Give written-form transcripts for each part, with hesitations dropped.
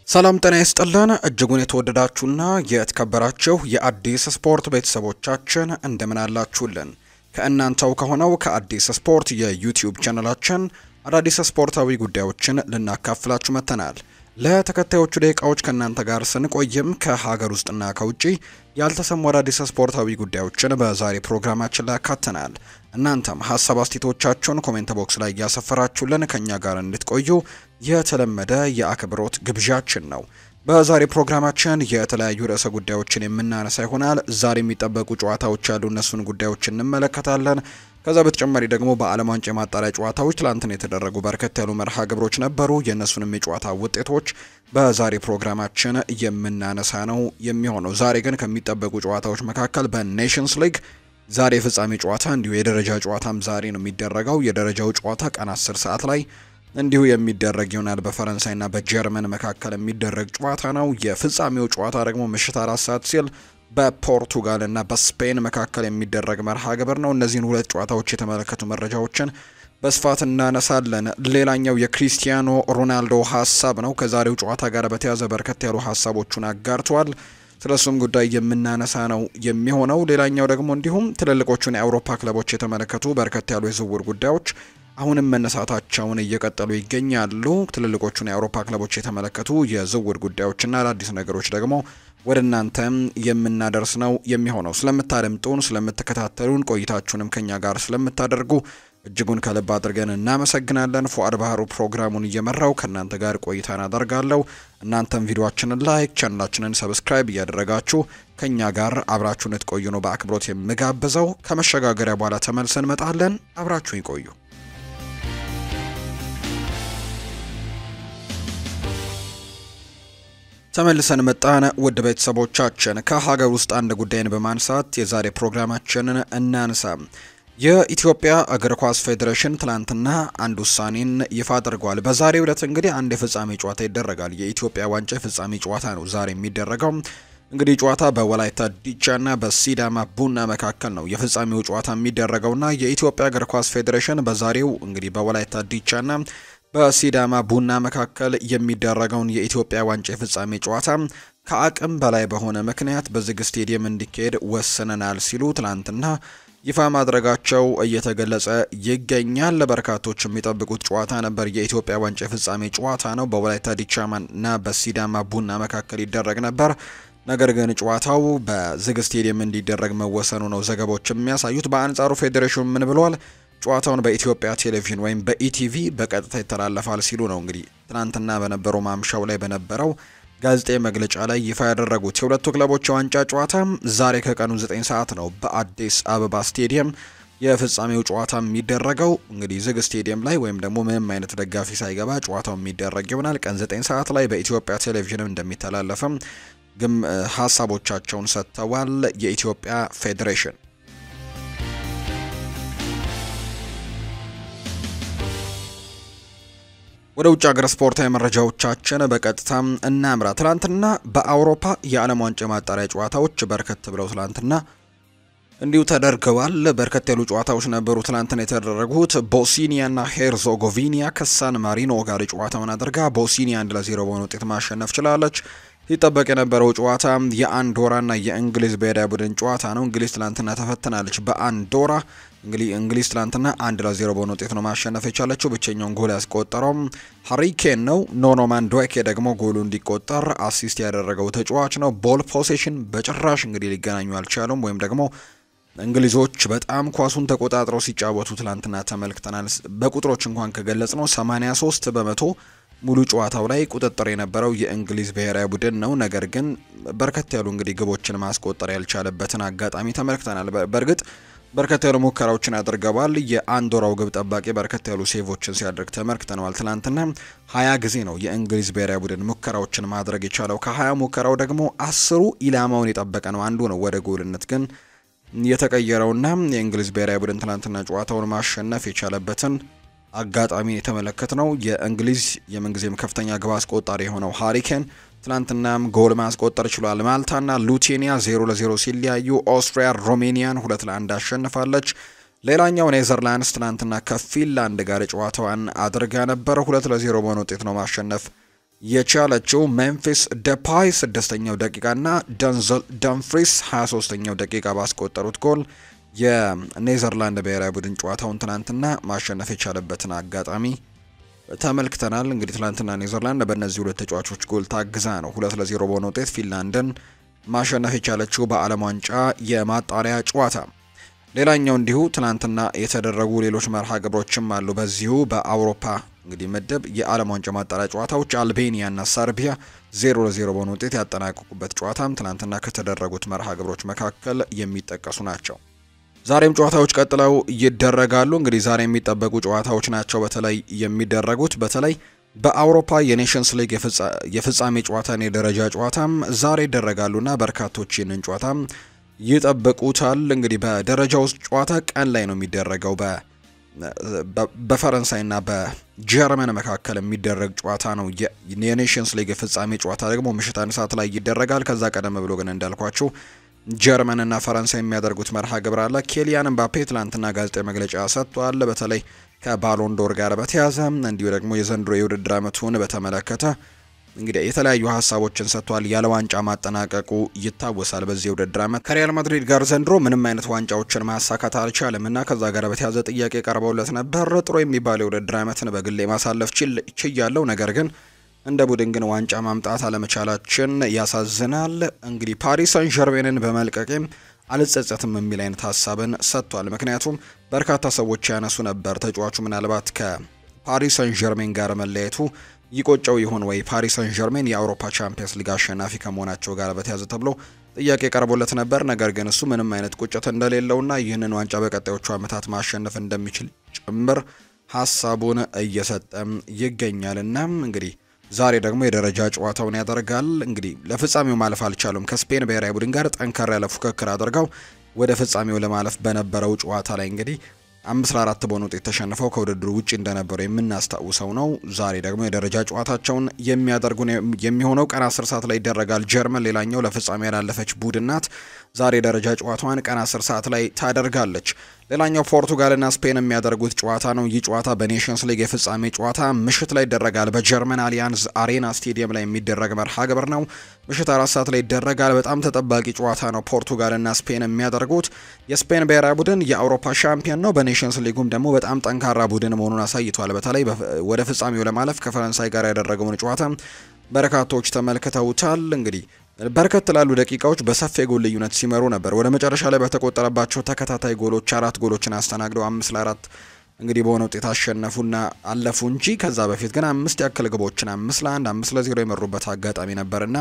ሰላም ጤና ይስጥልን እጅጉን የተወደዳችሁና የተከበራችሁ የአዲስ ስፖርት ቤተሰቦቻችን እንደምን አላችሁልን? ከእናንተው ከሆነው ከአዲስ ስፖርት የዩቲዩብ ቻናላችን አዳዲስ ስፖርታዊ ጉዳዮችን ልናካፍላችሁ መጥተናል። ለተከታዮቹ ደቂቃዎች ከእናንተ ጋር ስንቆይም ከሀገር ውስጥና ከውጪ ያልተሰሙ አዳዲስ ስፖርታዊ ጉዳዮችን በዛሬ ፕሮግራማችን ላይ አካተናል። እናንተም ሀሳብ አስተያየቶቻችሁን ኮሜንት ቦክስ ላይ ያሰፈራችሁልን ከኛ ጋር እንድትቆዩ የተለመደ የአክብሮት ግብዣችን ነው። በዛሬ ፕሮግራማችን የተለያዩ ርዕሰ ጉዳዮችን የምናነሳ ይሆናል። ዛሬ የሚጠበቁ ጨዋታዎች ያሉ እነሱን ጉዳዮች እንመለከታለን። ከዛ በተጨማሪ ደግሞ በዓለም ዋንጫ የማጣሪያ ጨዋታዎች ትላንትና የተደረጉ በርከት ያሉ መርሃ ግብሮች ነበሩ። የእነሱንም የጨዋታ ውጤቶች በዛሬ ፕሮግራማችን የምናነሳ ነው የሚሆነው። ዛሬ ግን ከሚጠበቁ ጨዋታዎች መካከል በኔሽንስ ሊግ ዛሬ ፍጻሜ ጨዋታ እንዲሁ የደረጃ ጨዋታም ዛሬ ነው የሚደረገው። የደረጃው ጨዋታ ቀን 10 ሰዓት ላይ እንዲሁ የሚደረግ ይሆናል። በፈረንሳይና በጀርመን መካከል የሚደረግ ጨዋታ ነው። የፍጻሜው ጨዋታ ደግሞ ምሽት 4 ሰዓት ሲል በፖርቱጋል እና በስፔን መካከል የሚደረግ መርሃ ግብር ነው። እነዚህን ሁለት ጨዋታዎች የተመለከቱ መረጃዎችን በስፋት እናነሳለን። ሌላኛው የክሪስቲያኖ ሮናልዶ ሀሳብ ነው። ከዛሬው ጨዋታ ጋር በተያያዘ በርከት ያሉ ሀሳቦቹን አጋርቷል። ስለሱም ጉዳይ የምናነሳ ነው የሚሆነው። ሌላኛው ደግሞ እንዲሁም ትልልቆቹን የአውሮፓ ክለቦች የተመለከቱ በርከት ያሉ የዝውውር ጉዳዮች አሁንም መነሳታቸውን እየቀጠሉ ይገኛሉ። ትልልቆቹን የአውሮፓ ክለቦች የተመለከቱ የዝውውር ጉዳዮችና አዳዲስ ነገሮች ደግሞ ወደ እናንተም የምናደርስ ነው የሚሆነው። ስለምታደምጡን፣ ስለምትከታተሉን ቆይታችሁንም ከኛ ጋር ስለምታደርጉ እጅጉን ከልብ አድርገን እናመሰግናለን። ፉአድ ባህሩ ፕሮግራሙን እየመራው ከእናንተ ጋር ቆይታን አደርጋለሁ። እናንተም ቪዲዮአችንን ላይክ፣ ቻናላችንን ሰብስክራይብ እያደረጋችሁ ከኛ ጋር አብራችሁን ልትቆዩ ነው በአክብሮት የምጋብዘው። ከመሸጋገሪያ በኋላ ተመልሰን እንመጣለን። አብራችሁን ይቆዩ። ተመልሰን መጣን። ውድ ቤተሰቦቻችን ከሀገር ውስጥ አንድ ጉዳይን በማንሳት የዛሬ ፕሮግራማችንን እናንሳ። የኢትዮጵያ እግር ኳስ ፌዴሬሽን ትላንትና አንድ ውሳኔን ይፋ አድርጓል። በዛሬው ዕለት እንግዲህ አንድ የፍጻሜ ጨዋታ ይደረጋል። የኢትዮጵያ ዋንጫ የፍጻሜ ጨዋታ ነው ዛሬ የሚደረገው። እንግዲህ ጨዋታ በወላይታ ዲቻና በሲዳማ ቡና መካከል ነው የፍጻሜው ጨዋታ የሚደረገውና የኢትዮጵያ እግር ኳስ ፌዴሬሽን በዛሬው እንግዲህ በወላይታ ዲቻና በሲዳማ ቡና መካከል የሚደረገውን የኢትዮጵያ ዋንጫ የፍጻሜ ጨዋታ ከአቅም በላይ በሆነ ምክንያት በዝግ ስቴዲየም እንዲካሄድ ወስነናል ሲሉ ትላንትና ይፋ ማድረጋቸው እየተገለጸ ይገኛል። ለበርካቶች የሚጠብቁት ጨዋታ ነበር። የኢትዮጵያ ዋንጫ የፍጻሜ ጨዋታ ነው። በወላይታ ዲቻና በሲዳማ ቡና መካከል ይደረግ ነበር። ነገር ግን ጨዋታው በዝግ ስቴዲየም እንዲደረግ መወሰኑ ነው ዘገባዎች የሚያሳዩት። በአንጻሩ ፌዴሬሽኑ ምን ብሏል? ጨዋታውን በኢትዮጵያ ቴሌቪዥን ወይም በኢቲቪ በቀጥታ ይተላለፋል ሲሉ ነው እንግዲህ ትናንትና በነበረው ማምሻው ላይ በነበረው ጋዜጣዊ መግለጫ ላይ ይፋ ያደረጉት። የሁለቱ ክለቦች የዋንጫ ጨዋታ ዛሬ ከቀኑ 9 ሰዓት ነው በአዲስ አበባ ስቴዲየም የፍጻሜው ጨዋታ የሚደረገው። እንግዲህ ዝግ ስቴዲየም ላይ ወይም ደግሞ ምንም አይነት ደጋፊ ሳይገባ ጨዋታው የሚደረግ ይሆናል። ቀን 9 ሰዓት ላይ በኢትዮጵያ ቴሌቪዥን እንደሚተላለፍም ግን ሀሳቦቻቸውን ሰጥተዋል የኢትዮጵያ ፌዴሬሽን። ወደ ውጭ ሀገር ስፖርታዊ መረጃዎቻችን በቀጥታ እናምራ። ትላንትና በአውሮፓ የዓለም ዋንጫ ማጣሪያ ጨዋታዎች በርከት ብለው ትላንትና እንዲሁ ተደርገዋል። በርከት ያሉ ጨዋታዎች ነበሩ ትላንትና የተደረጉት። ቦስኒያና ሄርዞጎቪና ከሳን ማሪኖ ጋር ጨዋታውን አድርጋ ቦስኒያ 1-0 በሆነ ውጤት ማሸነፍ ችላለች። ሲጠበቅ የነበረው ጨዋታ የአንዶራና የእንግሊዝ ብሔራዊ ቡድን ጨዋታ ነው። እንግሊዝ ትላንትና ተፈትናለች በአንዶራ። እንግሊዝ ትላንትና 1-0 በሆነ ውጤት ነው ማሸነፍ የቻለችው። ብቸኛውን ጎል ያስቆጠረው ሃሪ ኬን ነው። ኖኖ ማንዱዌኬ ደግሞ ጎሉ እንዲቆጠር አሲስት ያደረገው ተጫዋች ነው። ቦል ፖሴሽን በጭራሽ እንግዲህ ሊገናኙ አልቻሉም፣ ወይም ደግሞ እንግሊዞች በጣም ኳሱን ተቆጣጥረው ሲጫወቱ ትላንትና ተመልክተናል። በቁጥሮች እንኳን ከገለጽ ነው 83 በመቶ ሙሉ ጨዋታው ላይ ቁጥጥር የነበረው የእንግሊዝ ብሔራዊ ቡድን ነው። ነገር ግን በርከት ያሉ እንግዲህ ግቦችን ማስቆጠር ያልቻለበትን አጋጣሚ ተመልክተናል። በእርግጥ በርከት ያሉ ሙከራዎችን አድርገዋል። የአንዶራው ግብ ጠባቂ በርከት ያሉ ሴቮችን ሲያደርግ ተመልክተናል። ትላንትና 20 ጊዜ ነው የእንግሊዝ ብሔራዊ ቡድን ሙከራዎችን ማድረግ የቻለው። ከ20 ሙከራው ደግሞ 10ሩ ኢላማውን የጠበቀ ነው። አንዱ ነው ወደ ጎልነት ግን የተቀየረውና የእንግሊዝ ብሔራዊ ቡድን ትላንትና ጨዋታውን ማሸነፍ የቻለበትን አጋጣሚ የተመለከትነው። የእንግሊዝ የምንጊዜም ከፍተኛ ግብ አስቆጣሪ የሆነው ሃሪ ኬን ትላንትናም ጎል ማስቆጠር ችሏል። ማልታና ሉቴኒያ 0-0 ሲለያዩ ኦስትሪያ ሮሜኒያን 2-1 አሸንፋለች። ሌላኛው ኔዘርላንድስ ትናንትና ከፊንላንድ ጋር ጨዋታዋን አድርጋ ነበር። 2-0 በሆነ ውጤት ነው ማሸነፍ የቻለችው ሜምፊስ ዴፓይ 6ኛው ደቂቃና ደንዘል ደምፍሪስ 23ኛው ደቂቃ ባስቆጠሩት ጎል የኔዘርላንድ ብሔራዊ ቡድን ጨዋታውን ትናንትና ማሸነፍ የቻለበትን አጋጣሚ ተመልክተናል። እንግዲህ ትናንትና ኔዘርላንድ በእነዚህ ሁለት ተጫዋቾች ጎል ታግዛ ነው 2-0 በሆነ ውጤት ፊንላንድን ማሸነፍ የቻለችው በዓለም ዋንጫ የማጣሪያ ጨዋታ። ሌላኛው እንዲሁ ትናንትና የተደረጉ ሌሎች መርሃ ግብሮችም አሉ። በዚሁ በአውሮፓ እንግዲህ ምድብ የዓለም ዋንጫ ማጣሪያ ጨዋታዎች አልቤኒያና ሰርቢያ 0-0 በሆነ ውጤት ያጠናቀቁበት ጨዋታም ትናንትና ከተደረጉት መርሃ ግብሮች መካከል የሚጠቀሱ ናቸው። ዛሬም ጨዋታዎች ቀጥለው ይደረጋሉ። እንግዲህ ዛሬ የሚጠበቁ ጨዋታዎች ናቸው በተለይ የሚደረጉት በተለይ በአውሮፓ የኔሽንስ ሊግ የፍጻሜ ጨዋታና የደረጃ ጨዋታም ዛሬ ይደረጋሉና በርካቶች ይህንን ጨዋታም ይጠብቁታል። እንግዲህ በደረጃው ጨዋታ ቀን ላይ ነው የሚደረገው። በፈረንሳይና በጀርመን መካከል የሚደረግ ጨዋታ ነው። የኔሽንስ ሊግ የፍጻሜ ጨዋታ ደግሞ ምሽት 1 ሰዓት ላይ ይደረጋል። ከዛ ቀደም ብሎ ግን እንዳልኳችሁ ጀርመንና ፈረንሳይ የሚያደርጉት መርሃ ግብር አለ። ኬሊያን ምባፔ ትላንትና ጋዜጣዊ መግለጫ ሰጥቷል። በተለይ ከባሎንዶር ጋር በተያያዘ እንዲሁ ደግሞ የዘንድሮ የውድድር ዓመቱን በተመለከተ እንግዲህ የተለያዩ ሀሳቦችን ሰጥቷል። ያለ ዋንጫ ማጠናቀቁ ይታወሳል። በዚህ የውድድር ዓመት ከሪያል ማድሪድ ጋር ዘንድሮ ምንም አይነት ዋንጫዎችን ማሳካት አልቻለም እና ከዛ ጋር በተያያዘ ጥያቄ ቀርበውለት ነበር። ጥሩ የሚባል የውድድር ዓመትን በግሌ ማሳለፍ ችያለሁ፣ ነገር ግን እንደ ቡድን ግን ዋንጫ ማምጣት አለመቻላችን ያሳዝናል። እንግዲህ ፓሪስ ሰን ዠርሜንን በመልቀቄም አልጸጸትም የሚል አይነት ሀሳብን ሰጥቷል። ምክንያቱም በርካታ ሰዎች ያነሱ ነበር ተጫዋቹ ምናልባት ከፓሪስ ሰን ዠርሜን ጋር መለያየቱ ይቆጨው ይሆን ወይ፣ ፓሪስ ሰን ዠርሜን የአውሮፓ ቻምፒየንስ ሊግ አሸናፊ ከመሆናቸው ጋር በተያያዘ ተብሎ ጥያቄ ቀርቦለት ነበር። ነገር ግን እሱ ምንም አይነት ቁጭት እንደሌለውና ይህንን ዋንጫ በቀጣዮቹ ዓመታት ማሸነፍ እንደሚችል ጭምር ሀሳቡን እየሰጠም ይገኛልና እንግዲህ ዛሬ ደግሞ የደረጃ ጨዋታውን ያደርጋል። እንግዲህ ለፍጻሜው ማለፍ አልቻሉም። ከስፔን ብሔራዊ ቡድን ጋር ጠንከር ያለ ፉክክር አድርገው ወደ ፍጻሜው ለማለፍ በነበረው ጨዋታ ላይ እንግዲህ 5-4 በሆነ ውጤት ተሸንፈው ከውድድሩ ውጪ እንደነበሩ የምናስታውሰው ነው። ዛሬ ደግሞ የደረጃ ጨዋታቸውን የሚያደርጉ የሚሆነው ቀን 10 ሰዓት ላይ ይደረጋል። ጀርመን ሌላኛው ለፍጻሜ ያላለፈች ቡድን ናት። ዛሬ ደረጃ ጨዋታዋን ቀን 10 ሰዓት ላይ ታደርጋለች። ሌላኛው ፖርቱጋልና ስፔን የሚያደርጉት ጨዋታ ነው። ይህ ጨዋታ በኔሽንስ ሊግ የፍጻሜ ጨዋታ ምሽት ላይ ይደረጋል። በጀርመን አሊያንዝ አሬና ስቴዲየም ላይ የሚደረግ መርሃ ግብር ነው። ምሽት 4 ሰዓት ላይ ይደረጋል። በጣም ተጠባቂ ጨዋታ ነው ፖርቱጋልና ስፔን የሚያደርጉት። የስፔን ብሔራዊ ቡድን የአውሮፓ ሻምፒዮን ነው። በኔሽንስ ሊጉም ደግሞ በጣም ጠንካራ ቡድን መሆኑን አሳይቷል። በተለይ ወደ ፍጻሜው ለማለፍ ከፈረንሳይ ጋር ያደረገውን ጨዋታ በርካቶች ተመልክተውታል። እንግዲህ በርከት ላሉ ደቂቃዎች በሰፊ የጎል ልዩነት ሲመሩ ነበር። ወደ መጨረሻ ላይ በተቆጠረባቸው ተከታታይ ጎሎች 4 ጎሎችን አስተናግደው 5-4 እንግዲህ በሆነ ውጤት አሸነፉና አለፉ እንጂ ከዛ በፊት ግን 5 ያክል ግቦችን 5-1 5-0 የመሩበት አጋጣሚ ነበርና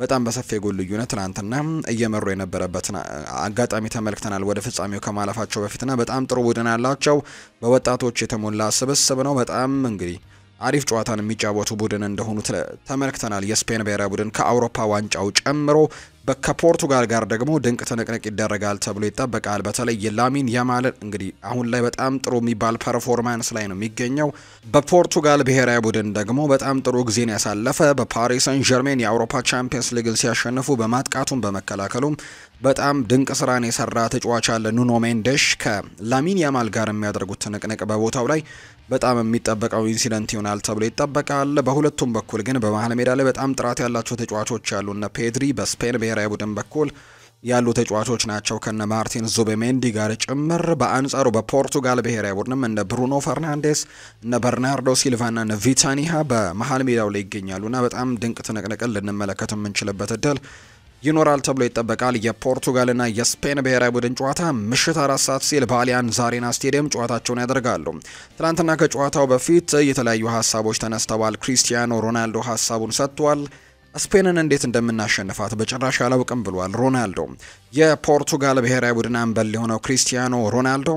በጣም በሰፊ የጎል ልዩነት ትናንትና እየመሩ የነበረበትን አጋጣሚ ተመልክተናል። ወደ ፍጻሜው ከማለፋቸው በፊትና በጣም ጥሩ ቡድን አላቸው። በወጣቶች የተሞላ ስብስብ ነው። በጣም እንግዲህ አሪፍ ጨዋታን የሚጫወቱ ቡድን እንደሆኑ ተመልክተናል። የስፔን ብሔራዊ ቡድን ከአውሮፓ ዋንጫው ጨምሮ ከፖርቱጋል ጋር ደግሞ ድንቅ ትንቅንቅ ይደረጋል ተብሎ ይጠበቃል። በተለይ የላሚን ያማል እንግዲህ አሁን ላይ በጣም ጥሩ የሚባል ፐርፎርማንስ ላይ ነው የሚገኘው። በፖርቱጋል ብሔራዊ ቡድን ደግሞ በጣም ጥሩ ጊዜን ያሳለፈ በፓሪስ ሰን ዠርሜን የአውሮፓ ቻምፒየንስ ሊግን ሲያሸንፉ በማጥቃቱም በመከላከሉም በጣም ድንቅ ስራን የሰራ ተጫዋች አለ። ኑኖ ሜንዴሽ ከላሚን ያማል ጋር የሚያደርጉት ትንቅንቅ በቦታው ላይ በጣም የሚጠበቀው ኢንሲደንት ይሆናል ተብሎ ይጠበቃል። በሁለቱም በኩል ግን በመሃል ሜዳ ላይ በጣም ጥራት ያላቸው ተጫዋቾች ያሉ እነ ፔድሪ በስፔን ብሔራዊ ቡድን በኩል ያሉ ተጫዋቾች ናቸው ከነ ማርቲን ዙቤሜንዲ ጋር ጭምር። በአንጻሩ በፖርቱጋል ብሔራዊ ቡድንም እነ ብሩኖ ፈርናንዴስ እነ በርናርዶ ሲልቫና እነ ቪታኒያ በመሃል ሜዳው ላይ ይገኛሉና በጣም ድንቅ ትንቅንቅን ልንመለከት የምንችልበት እድል ይኖራል ተብሎ ይጠበቃል። የፖርቱጋልና የስፔን ብሔራዊ ቡድን ጨዋታ ምሽት 4 ሰዓት ሲል በአሊያንዝ አሬና ስቴዲየም ጨዋታቸውን ያደርጋሉ። ትናንትና ከጨዋታው በፊት የተለያዩ ሀሳቦች ተነስተዋል። ክሪስቲያኖ ሮናልዶ ሀሳቡን ሰጥቷል። ስፔንን እንዴት እንደምናሸንፋት በጭራሽ አላውቅም ብሏል ሮናልዶ። የፖርቱጋል ብሔራዊ ቡድን አምበል የሆነው ክሪስቲያኖ ሮናልዶ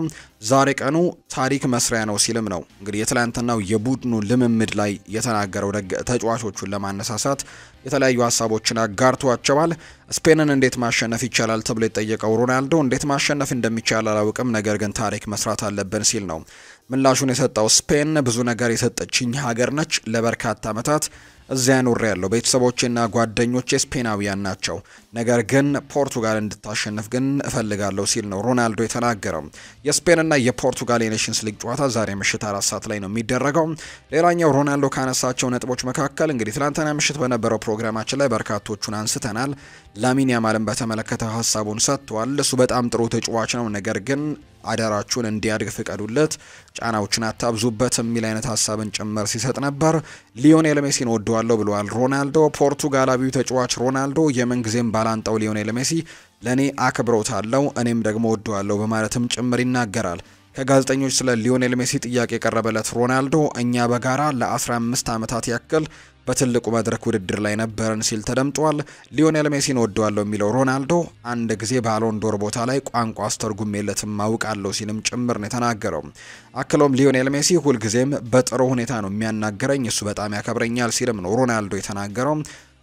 ዛሬ ቀኑ ታሪክ መስሪያ ነው ሲልም ነው እንግዲህ የትላንትናው የቡድኑ ልምምድ ላይ የተናገረው። ተጫዋቾቹን ለማነሳሳት የተለያዩ ሀሳቦችን አጋርቷቸዋል። ስፔንን እንዴት ማሸነፍ ይቻላል ተብሎ የጠየቀው ሮናልዶ እንዴት ማሸነፍ እንደሚቻል አላውቅም፣ ነገር ግን ታሪክ መስራት አለብን ሲል ነው ምላሹን የሰጠው። ስፔን ብዙ ነገር የሰጠችኝ ሀገር ነች። ለበርካታ ዓመታት እዚያ ኖሬ ያለው ቤተሰቦቼና ጓደኞቼ ስፔናዊያን ናቸው፣ ነገር ግን ፖርቱጋል እንድታሸንፍ ግን እፈልጋለሁ ሲል ነው ሮናልዶ የተናገረው። የስፔንና የፖርቱጋል የኔሽንስ ሊግ ጨዋታ ዛሬ ምሽት 4 ሰዓት ላይ ነው የሚደረገው። ሌላኛው ሮናልዶ ካነሳቸው ነጥቦች መካከል እንግዲህ ትናንትና ምሽት በነበረው ፕሮግራማችን ላይ በርካቶቹን አንስተናል። ላሚን ያማልን በተመለከተ ሀሳቡን ሰጥቷል። እሱ በጣም ጥሩ ተጫዋች ነው፣ ነገር ግን አደራችሁን እንዲያድግ ፍቀዱለት፣ ጫናዎችን አታብዙበት የሚል አይነት ሀሳብን ጭምር ሲሰጥ ነበር። ሊዮኔል ሜሲን ወደዋለሁ ብለዋል ሮናልዶ። ፖርቱጋላዊው ተጫዋች ሮናልዶ የምንጊዜም ባላንጣው ሊዮኔል ሜሲ ለኔ አክብሮት አለው፣ እኔም ደግሞ ወደዋለሁ በማለትም ጭምር ይናገራል። ከጋዜጠኞች ስለ ሊዮኔል ሜሲ ጥያቄ የቀረበለት ሮናልዶ እኛ በጋራ ለ15 ዓመታት ያክል በትልቁ መድረክ ውድድር ላይ ነበርን ሲል ተደምጧል። ሊዮኔል ሜሲን ወደዋለሁ የሚለው ሮናልዶ አንድ ጊዜ ባሎን ዶር ቦታ ላይ ቋንቋ አስተርጉሜለትም ማውቃለሁ ሲልም ጭምር ነው የተናገረው። አክሎም ሊዮኔል ሜሲ ሁልጊዜም በጥሩ ሁኔታ ነው የሚያናገረኝ፣ እሱ በጣም ያከብረኛል ሲልም ነው ሮናልዶ የተናገረው።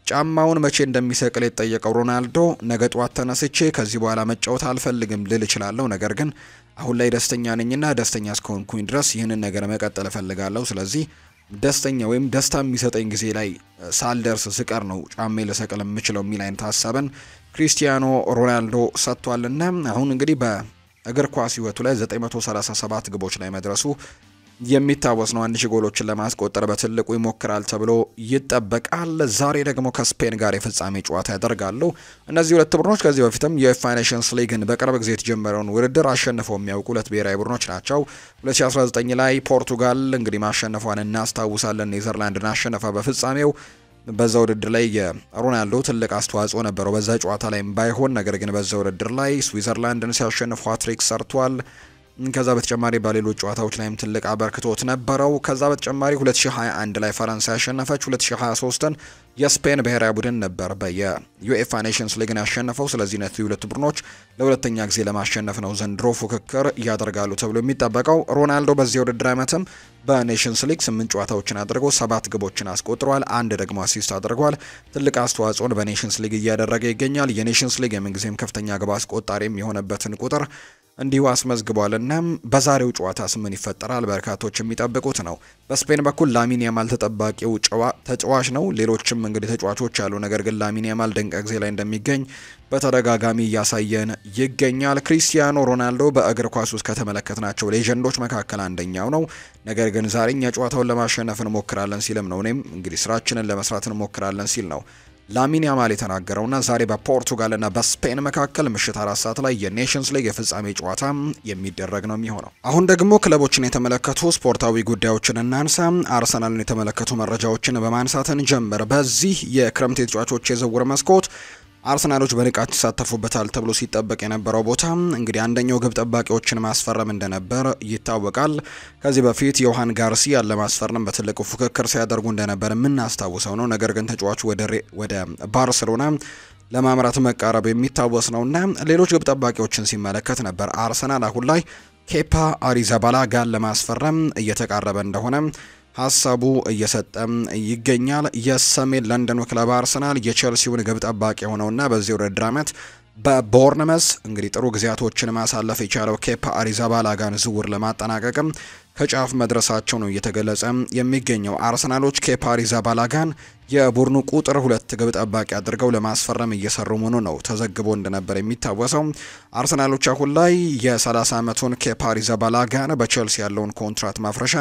ጫማውን መቼ እንደሚሰቅል የተጠየቀው ሮናልዶ ነገ ጧት ተነስቼ ከዚህ በኋላ መጫወት አልፈልግም ልል እችላለሁ፣ ነገር ግን አሁን ላይ ደስተኛ ነኝና ደስተኛ እስከሆንኩኝ ድረስ ይህንን ነገር መቀጠል እፈልጋለሁ። ስለዚህ ደስተኛ ወይም ደስታ የሚሰጠኝ ጊዜ ላይ ሳልደርስ ስቀር ነው ጫሜ ልሰቅል የምችለው የሚል አይነት ሀሳብን ክሪስቲያኖ ሮናልዶ ሰጥቷልና አሁን እንግዲህ በእግር ኳስ ሕይወቱ ላይ 937 ግቦች ላይ መድረሱ የሚታወስ ነው። 1000 ጎሎችን ለማስቆጠር በትልቁ ይሞክራል ተብሎ ይጠበቃል። ዛሬ ደግሞ ከስፔን ጋር የፍጻሜ ጨዋታ ያደርጋሉ። እነዚህ ሁለት ቡድኖች ከዚህ በፊትም የዩኤፋ ኔሽንስ ሊግን በቅርብ ጊዜ የተጀመረውን ውድድር አሸንፈው የሚያውቁ ሁለት ብሔራዊ ቡድኖች ናቸው። 2019 ላይ ፖርቱጋል እንግዲህ ማሸነፏን እናስታውሳለን። ኔዘርላንድን አሸነፈ በፍጻሜው። በዛ ውድድር ላይ የሮናልዶ ትልቅ አስተዋጽኦ ነበረው፣ በዛ ጨዋታ ላይም ባይሆን፣ ነገር ግን በዛ ውድድር ላይ ስዊዘርላንድን ሲያሸንፉ ሃትሪክ ሰርቷል። ከዛ በተጨማሪ በሌሎች ጨዋታዎች ላይም ትልቅ አበርክቶት ነበረው። ከዛ በተጨማሪ 2021 ላይ ፈረንሳይ ያሸነፈች፣ 2023ን የስፔን ብሔራዊ ቡድን ነበር በየዩኤፋ ኔሽንስ ሊግን ያሸነፈው። ስለዚህ እነዚህ ሁለት ቡድኖች ለሁለተኛ ጊዜ ለማሸነፍ ነው ዘንድሮ ፉክክር ያደርጋሉ ተብሎ የሚጠበቀው። ሮናልዶ በዚህ ውድድር ዓመትም በኔሽንስ ሊግ 8 ጨዋታዎችን አድርጎ 7 ግቦችን አስቆጥሯል፣ አንድ ደግሞ አሲስት አድርጓል። ትልቅ አስተዋጽኦን በኔሽንስ ሊግ እያደረገ ይገኛል። የኔሽንስ ሊግ የምንጊዜም ከፍተኛ ግብ አስቆጣሪም የሆነበትን ቁጥር እንዲሁ አስመዝግቧልና በዛሬው ጨዋታስ ምን ይፈጠራል? በርካቶች የሚጠብቁት ነው። በስፔን በኩል ላሚን ያማል ተጠባቂው ተጫዋች ነው። ሌሎችም እንግዲህ ተጫዋቾች አሉ፣ ነገር ግን ላሚን ያማል ድንቅ ጊዜ ላይ እንደሚገኝ በተደጋጋሚ እያሳየን ይገኛል። ክሪስቲያኖ ሮናልዶ በእግር ኳስ ውስጥ ከተመለከትናቸው ሌጀንዶች መካከል አንደኛው ነው። ነገር ግን ዛሬ እኛ ጨዋታውን ለማሸነፍ እንሞክራለን ሲልም ነው፣ እኔም እንግዲህ ስራችንን ለመስራት እንሞክራለን ሲል ነው ላሚን ያማል የተናገረውና ዛሬ በፖርቱጋልና በስፔን መካከል ምሽት 4 ሰዓት ላይ የኔሽንስ ሊግ የፍጻሜ ጨዋታ የሚደረግ ነው የሚሆነው። አሁን ደግሞ ክለቦችን የተመለከቱ ስፖርታዊ ጉዳዮችን እናንሳ። አርሰናልን የተመለከቱ መረጃዎችን በማንሳት እንጀምር። በዚህ የክረምት የተጫዋቾች የዝውውር መስኮት አርሰናሎች በንቃት ይሳተፉበታል ተብሎ ሲጠበቅ የነበረው ቦታ እንግዲህ አንደኛው ግብ ጠባቂዎችን ማስፈረም እንደነበር ይታወቃል። ከዚህ በፊት ዮሃን ጋርሲያን ለማስፈረም በትልቁ ፉክክር ሲያደርጉ እንደነበር የምናስታውሰው ነው። ነገር ግን ተጫዋቹ ወደ ባርሴሎና ለማምራት መቃረብ የሚታወስ ነውና ሌሎች ግብ ጠባቂዎችን ሲመለከት ነበር። አርሰናል አሁን ላይ ኬፓ አሪዛባላጋን ለማስፈረም እየተቃረበ እንደሆነ ሀሳቡ እየሰጠም ይገኛል። የሰሜን ለንደኑ ክለብ አርሰናል የቼልሲውን ግብ ጠባቂ የሆነውና በዚህ ውድድር ዓመት በቦርንመስ እንግዲህ ጥሩ ጊዜያቶችን ማሳለፍ የቻለው ኬፓ አሪዛባላጋን ዝውውር ለማጠናቀቅም ከጫፍ መድረሳቸው ነው እየተገለጸ የሚገኘው። አርሰናሎች ኬፓ አሪዛባላጋን የቡድኑ ቁጥር 2 ግብ ጠባቂ አድርገው ለማስፈረም እየሰሩ መሆኑ ነው ተዘግቦ እንደነበር የሚታወሰው። አርሰናሎች አሁን ላይ የ30 ዓመቱን ኬፓ አሪዛባላጋን በቼልሲ ያለውን ኮንትራት ማፍረሻ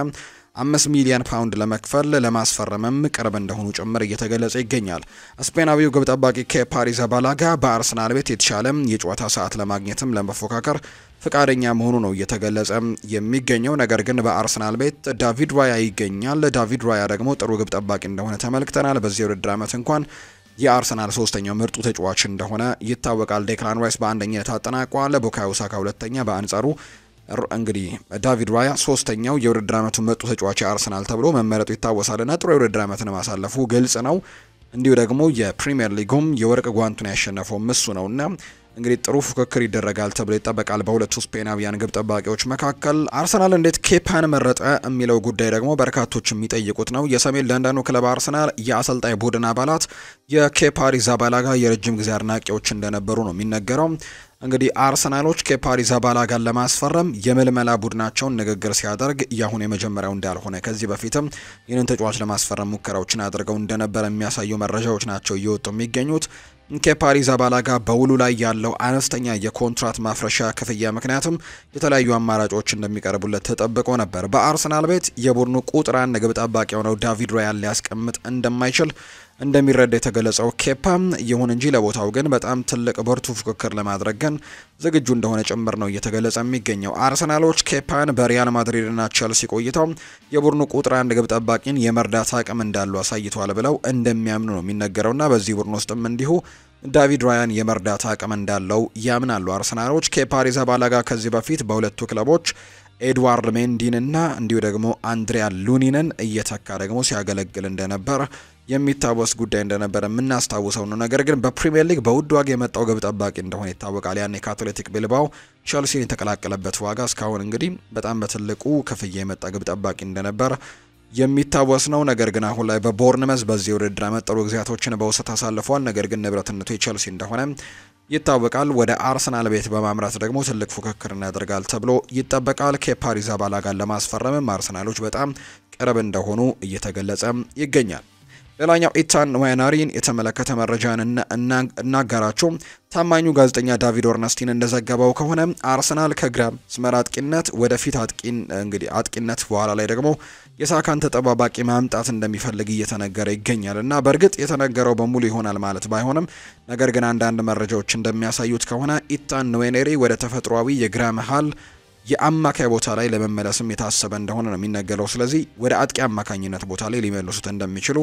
5 ሚሊዮን ፓውንድ ለመክፈል ለማስፈረምም ቅርብ እንደሆኑ ጭምር እየተገለጸ ይገኛል። ስፔናዊው ግብ ጠባቂ ኬፓ አሪዛባላጋ በአርሰናል ቤት የተሻለ የጨዋታ ሰዓት ለማግኘትም ለመፎካከር ፍቃደኛ መሆኑ ነው እየተገለጸ የሚገኘው። ነገር ግን በአርሰናል ቤት ዳቪድ ራያ ይገኛል። ዳቪድ ራያ ደግሞ ጥሩ ግብ ጠባቂ እንደሆነ ተመልክተናል። በዚህ ውድድር ዓመት እንኳን የአርሰናል ሶስተኛው ምርጡ ተጫዋች እንደሆነ ይታወቃል። ዴክላን ራይስ በአንደኝነት አጠናቋል። ቡካዮ ሳካ ሁለተኛ፣ በአንጻሩ እንግዲህ ዳቪድ ራያ ሶስተኛው የውድድር ዓመቱ ምርጡ ተጫዋች አርሰናል ተብሎ መመረጡ ይታወሳልና ጥሩ የውድድር ዓመትን ማሳለፉ ግልጽ ነው። እንዲሁ ደግሞ የፕሪሚየር ሊጉም የወርቅ ጓንቱን ያሸነፈው እሱ ነውና እንግዲህ ጥሩ ፉክክር ይደረጋል ተብሎ ይጠበቃል በሁለቱ ስፔናውያን ግብ ጠባቂዎች መካከል። አርሰናል እንዴት ኬፓን መረጠ የሚለው ጉዳይ ደግሞ በርካቶች የሚጠይቁት ነው። የሰሜን ለንደኑ ክለብ አርሰናል የአሰልጣኝ ቡድን አባላት የኬፓ አሪዛባላጋ የረጅም ጊዜ አድናቂዎች እንደነበሩ ነው የሚነገረው። እንግዲህ አርሰናሎች ኬፓ አሪዛባላጋን ለማስፈረም የምልመላ ቡድናቸውን ንግግር ሲያደርግ ያሁን የመጀመሪያው እንዳልሆነ ከዚህ በፊትም ይህንን ተጫዋች ለማስፈረም ሙከራዎችን አድርገው እንደነበረ የሚያሳዩ መረጃዎች ናቸው እየወጡ የሚገኙት። ኬፓ አሪዛባላጋ በውሉ ላይ ያለው አነስተኛ የኮንትራት ማፍረሻ ክፍያ ምክንያቱም የተለያዩ አማራጮች እንደሚቀርቡለት ተጠብቆ ነበር። በአርሰናል ቤት የቡድኑ ቁጥር 1 ግብ ጠባቂ የሆነው ዳቪድ ራያን ሊያስቀምጥ እንደማይችል እንደሚረዳ የተገለጸው ኬፓ ይሁን እንጂ ለቦታው ግን በጣም ትልቅ ብርቱ ፉክክር ለማድረግ ግን ዝግጁ እንደሆነ ጭምር ነው እየተገለጸ የሚገኘው። አርሰናሎች ኬፓን በሪያል ማድሪድ እና ቼልሲ ቆይተው የቡድኑ ቁጥር 1 ግብ ጠባቂን የመርዳት አቅም እንዳለው አሳይቷል ብለው እንደሚያምኑ ነው የሚነገረውና በዚህ ቡድን ውስጥም እንዲሁ ዳቪድ ራያን የመርዳት አቅም እንዳለው ያምናሉ አርሰናሎች። ኬፓ አሪዛባላጋ ከዚህ በፊት በሁለቱ ክለቦች ኤድዋርድ ሜንዲን እና እንዲሁ ደግሞ አንድሪያ ሉኒንን እየተካ ደግሞ ሲያገለግል እንደነበር የሚታወስ ጉዳይ እንደነበር የምናስታውሰው ነው። ነገር ግን በፕሪሚየር ሊግ በውድ ዋጋ የመጣው ግብ ጠባቂ እንደሆነ ይታወቃል። ያኔ ከአትሌቲክ ቢልባኦ ቼልሲን የተቀላቀለበት ዋጋ እስካሁን እንግዲህ በጣም በትልቁ ክፍያ የመጣ ግብ ጠባቂ እንደነበር የሚታወስ ነው። ነገር ግን አሁን ላይ በቦርንመዝ በዚህ ውድድር መጠሩ ጊዜያቶችን በውሰት አሳልፏል። ነገር ግን ንብረትነቱ የቼልሲ እንደሆነ ይታወቃል። ወደ አርሰናል ቤት በማምራት ደግሞ ትልቅ ፉክክር ያደርጋል ተብሎ ይጠበቃል። ኬፓ አሪዛባላጋን ለማስፈረምም አርሰናሎች በጣም ቅርብ እንደሆኑ እየተገለጸ ይገኛል። ሌላኛው ኢታን ዋናሪን የተመለከተ መረጃን እናጋራችሁ። ታማኙ ጋዜጠኛ ዳቪድ ኦርነስቲን እንደዘገበው ከሆነ አርሰናል ከግራ መስመር አጥቂነት ወደፊት አጥቂነት በኋላ ላይ ደግሞ የሳካን ተጠባባቂ ማምጣት እንደሚፈልግ እየተነገረ ይገኛል እና በእርግጥ የተነገረው በሙሉ ይሆናል ማለት ባይሆንም ነገር ግን አንዳንድ መረጃዎች እንደሚያሳዩት ከሆነ ኢታን ዋኔሪ ወደ ተፈጥሯዊ የግራ መሃል የአማካይ ቦታ ላይ ለመመለስም የታሰበ እንደሆነ ነው የሚነገረው። ስለዚህ ወደ አጥቂ አማካኝነት ቦታ ላይ ሊመልሱት እንደሚችሉ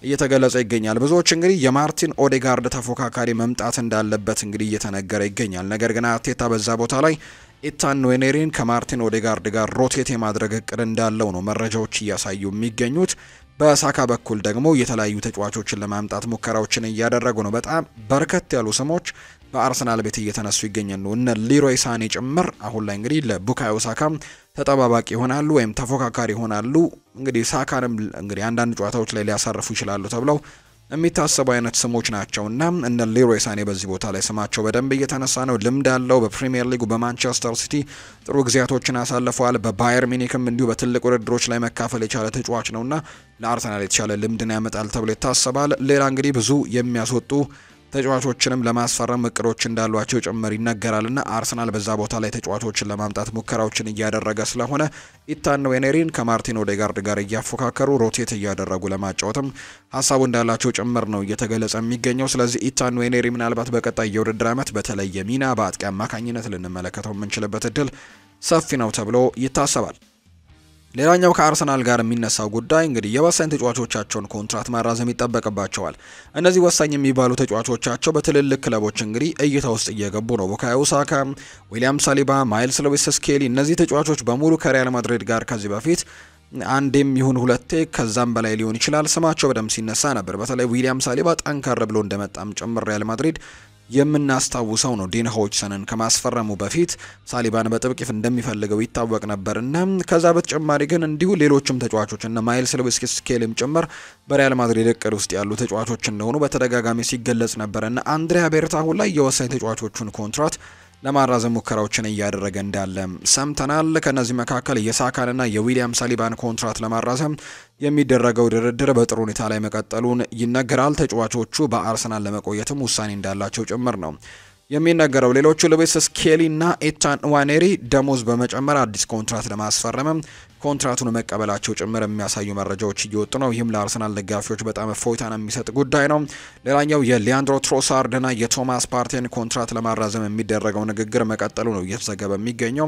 እየተገለጸ ይገኛል። ብዙዎች እንግዲህ የማርቲን ኦዴጋርድ ተፎካካሪ መምጣት እንዳለበት እንግዲህ እየተነገረ ይገኛል። ነገር ግን አርቴታ በዛ ቦታ ላይ ኢታን ዋኔሪን ከማርቲን ኦዴጋርድ ጋር ሮቴት የማድረግ እቅድ እንዳለው ነው መረጃዎች እያሳዩ የሚገኙት። በሳካ በኩል ደግሞ የተለያዩ ተጫዋቾችን ለማምጣት ሙከራዎችን እያደረጉ ነው። በጣም በርከት ያሉ ስሞች በአርሰናል ቤት እየተነሱ ይገኛሉ። እነ ሊሮይ ሳኔ ጭምር አሁን ላይ እንግዲህ ለቡካዮ ሳካ ተጠባባቂ ይሆናሉ ወይም ተፎካካሪ ይሆናሉ። እንግዲህ ሳካንም እንግዲህ አንዳንድ ጨዋታዎች ላይ ሊያሳርፉ ይችላሉ ተብለው የሚታሰቡ አይነት ስሞች ናቸውና እነ ሊሮይ ሳኔ በዚህ ቦታ ላይ ስማቸው በደንብ እየተነሳ ነው። ልምድ አለው። በፕሪሚየር ሊጉ በማንቸስተር ሲቲ ጥሩ ጊዜያቶችን አሳልፈዋል። በባየር ሚኒክም እንዲሁ በትልቅ ውድድሮች ላይ መካፈል የቻለ ተጫዋች ነውና ለአርሰናል የተሻለ ልምድን ያመጣል ተብሎ ይታሰባል። ሌላ እንግዲህ ብዙ የሚያስወጡ ተጫዋቾችንም ለማስፈረም እቅዶች እንዳሏቸው ጭምር ይነገራልና አርሰናል በዛ ቦታ ላይ ተጫዋቾችን ለማምጣት ሙከራዎችን እያደረገ ስለሆነ ኢታን ዋኔሪን ከማርቲን ኦዴጋርድ ጋር እያፎካከሩ ሮቴት እያደረጉ ለማጫወትም ሀሳቡ እንዳላቸው ጭምር ነው እየተገለጸ የሚገኘው። ስለዚህ ኢታን ዋኔሪ ምናልባት በቀጣይ የውድድር ዓመት በተለየ ሚና በአጥቂ አማካኝነት ልንመለከተው የምንችልበት እድል ሰፊ ነው ተብሎ ይታሰባል። ሌላኛው ከአርሰናል ጋር የሚነሳው ጉዳይ እንግዲህ የወሳኝ ተጫዋቾቻቸውን ኮንትራት ማራዘም ይጠበቅባቸዋል። እነዚህ ወሳኝ የሚባሉ ተጫዋቾቻቸው በትልልቅ ክለቦች እንግዲህ እይታ ውስጥ እየገቡ ነው። ቡካዮ ሳካ፣ ዊሊያም ሳሊባ፣ ማይልስ ሉዊስ ስኬሊ እነዚህ ተጫዋቾች በሙሉ ከሪያል ማድሪድ ጋር ከዚህ በፊት አንዴም ይሁን ሁለቴ ከዛም በላይ ሊሆን ይችላል ስማቸው በደንብ ሲነሳ ነበር። በተለይ ዊሊያም ሳሊባ ጠንከር ብሎ እንደመጣም ጭምር ሪያል ማድሪድ የምናስታውሰው ነው። ዲን ሆችሰንን ከማስፈረሙ በፊት ሳሊባን በጥብቅ እንደሚፈልገው ይታወቅ ነበርና ከዛ በተጨማሪ ግን እንዲሁ ሌሎችም ተጫዋቾች እና ማይልስ ሉዊስ ስኬሊም ጭምር በሪያል ማድሪድ እቅድ ውስጥ ያሉ ተጫዋቾች እንደሆኑ በተደጋጋሚ ሲገለጽ ነበርና አንድሪያ ቤርታ አሁን ላይ የወሳኝ ተጫዋቾቹን ኮንትራት ለማራዘም ሙከራዎችን እያደረገ እንዳለ ሰምተናል። ከነዚህ መካከል የሳካንና የዊሊያም ሳሊባን ኮንትራት ለማራዘም የሚደረገው ድርድር በጥሩ ሁኔታ ላይ መቀጠሉን ይነገራል። ተጫዋቾቹ በአርሰናል ለመቆየትም ውሳኔ እንዳላቸው ጭምር ነው የሚነገረው። ሌሎቹ ሉዊስ ስኬሊ እና ኢታን ዋኔሪ ደሞዝ በመጨመር አዲስ ኮንትራት ለማስፈረም ኮንትራቱን መቀበላቸው ጭምር የሚያሳዩ መረጃዎች እየወጡ ነው። ይህም ለአርሰናል ደጋፊዎች በጣም እፎይታን የሚሰጥ ጉዳይ ነው። ሌላኛው የሊያንድሮ ትሮሳርድ እና የቶማስ ፓርቴን ኮንትራት ለማራዘም የሚደረገው ንግግር መቀጠሉ ነው እየተዘገበ የሚገኘው።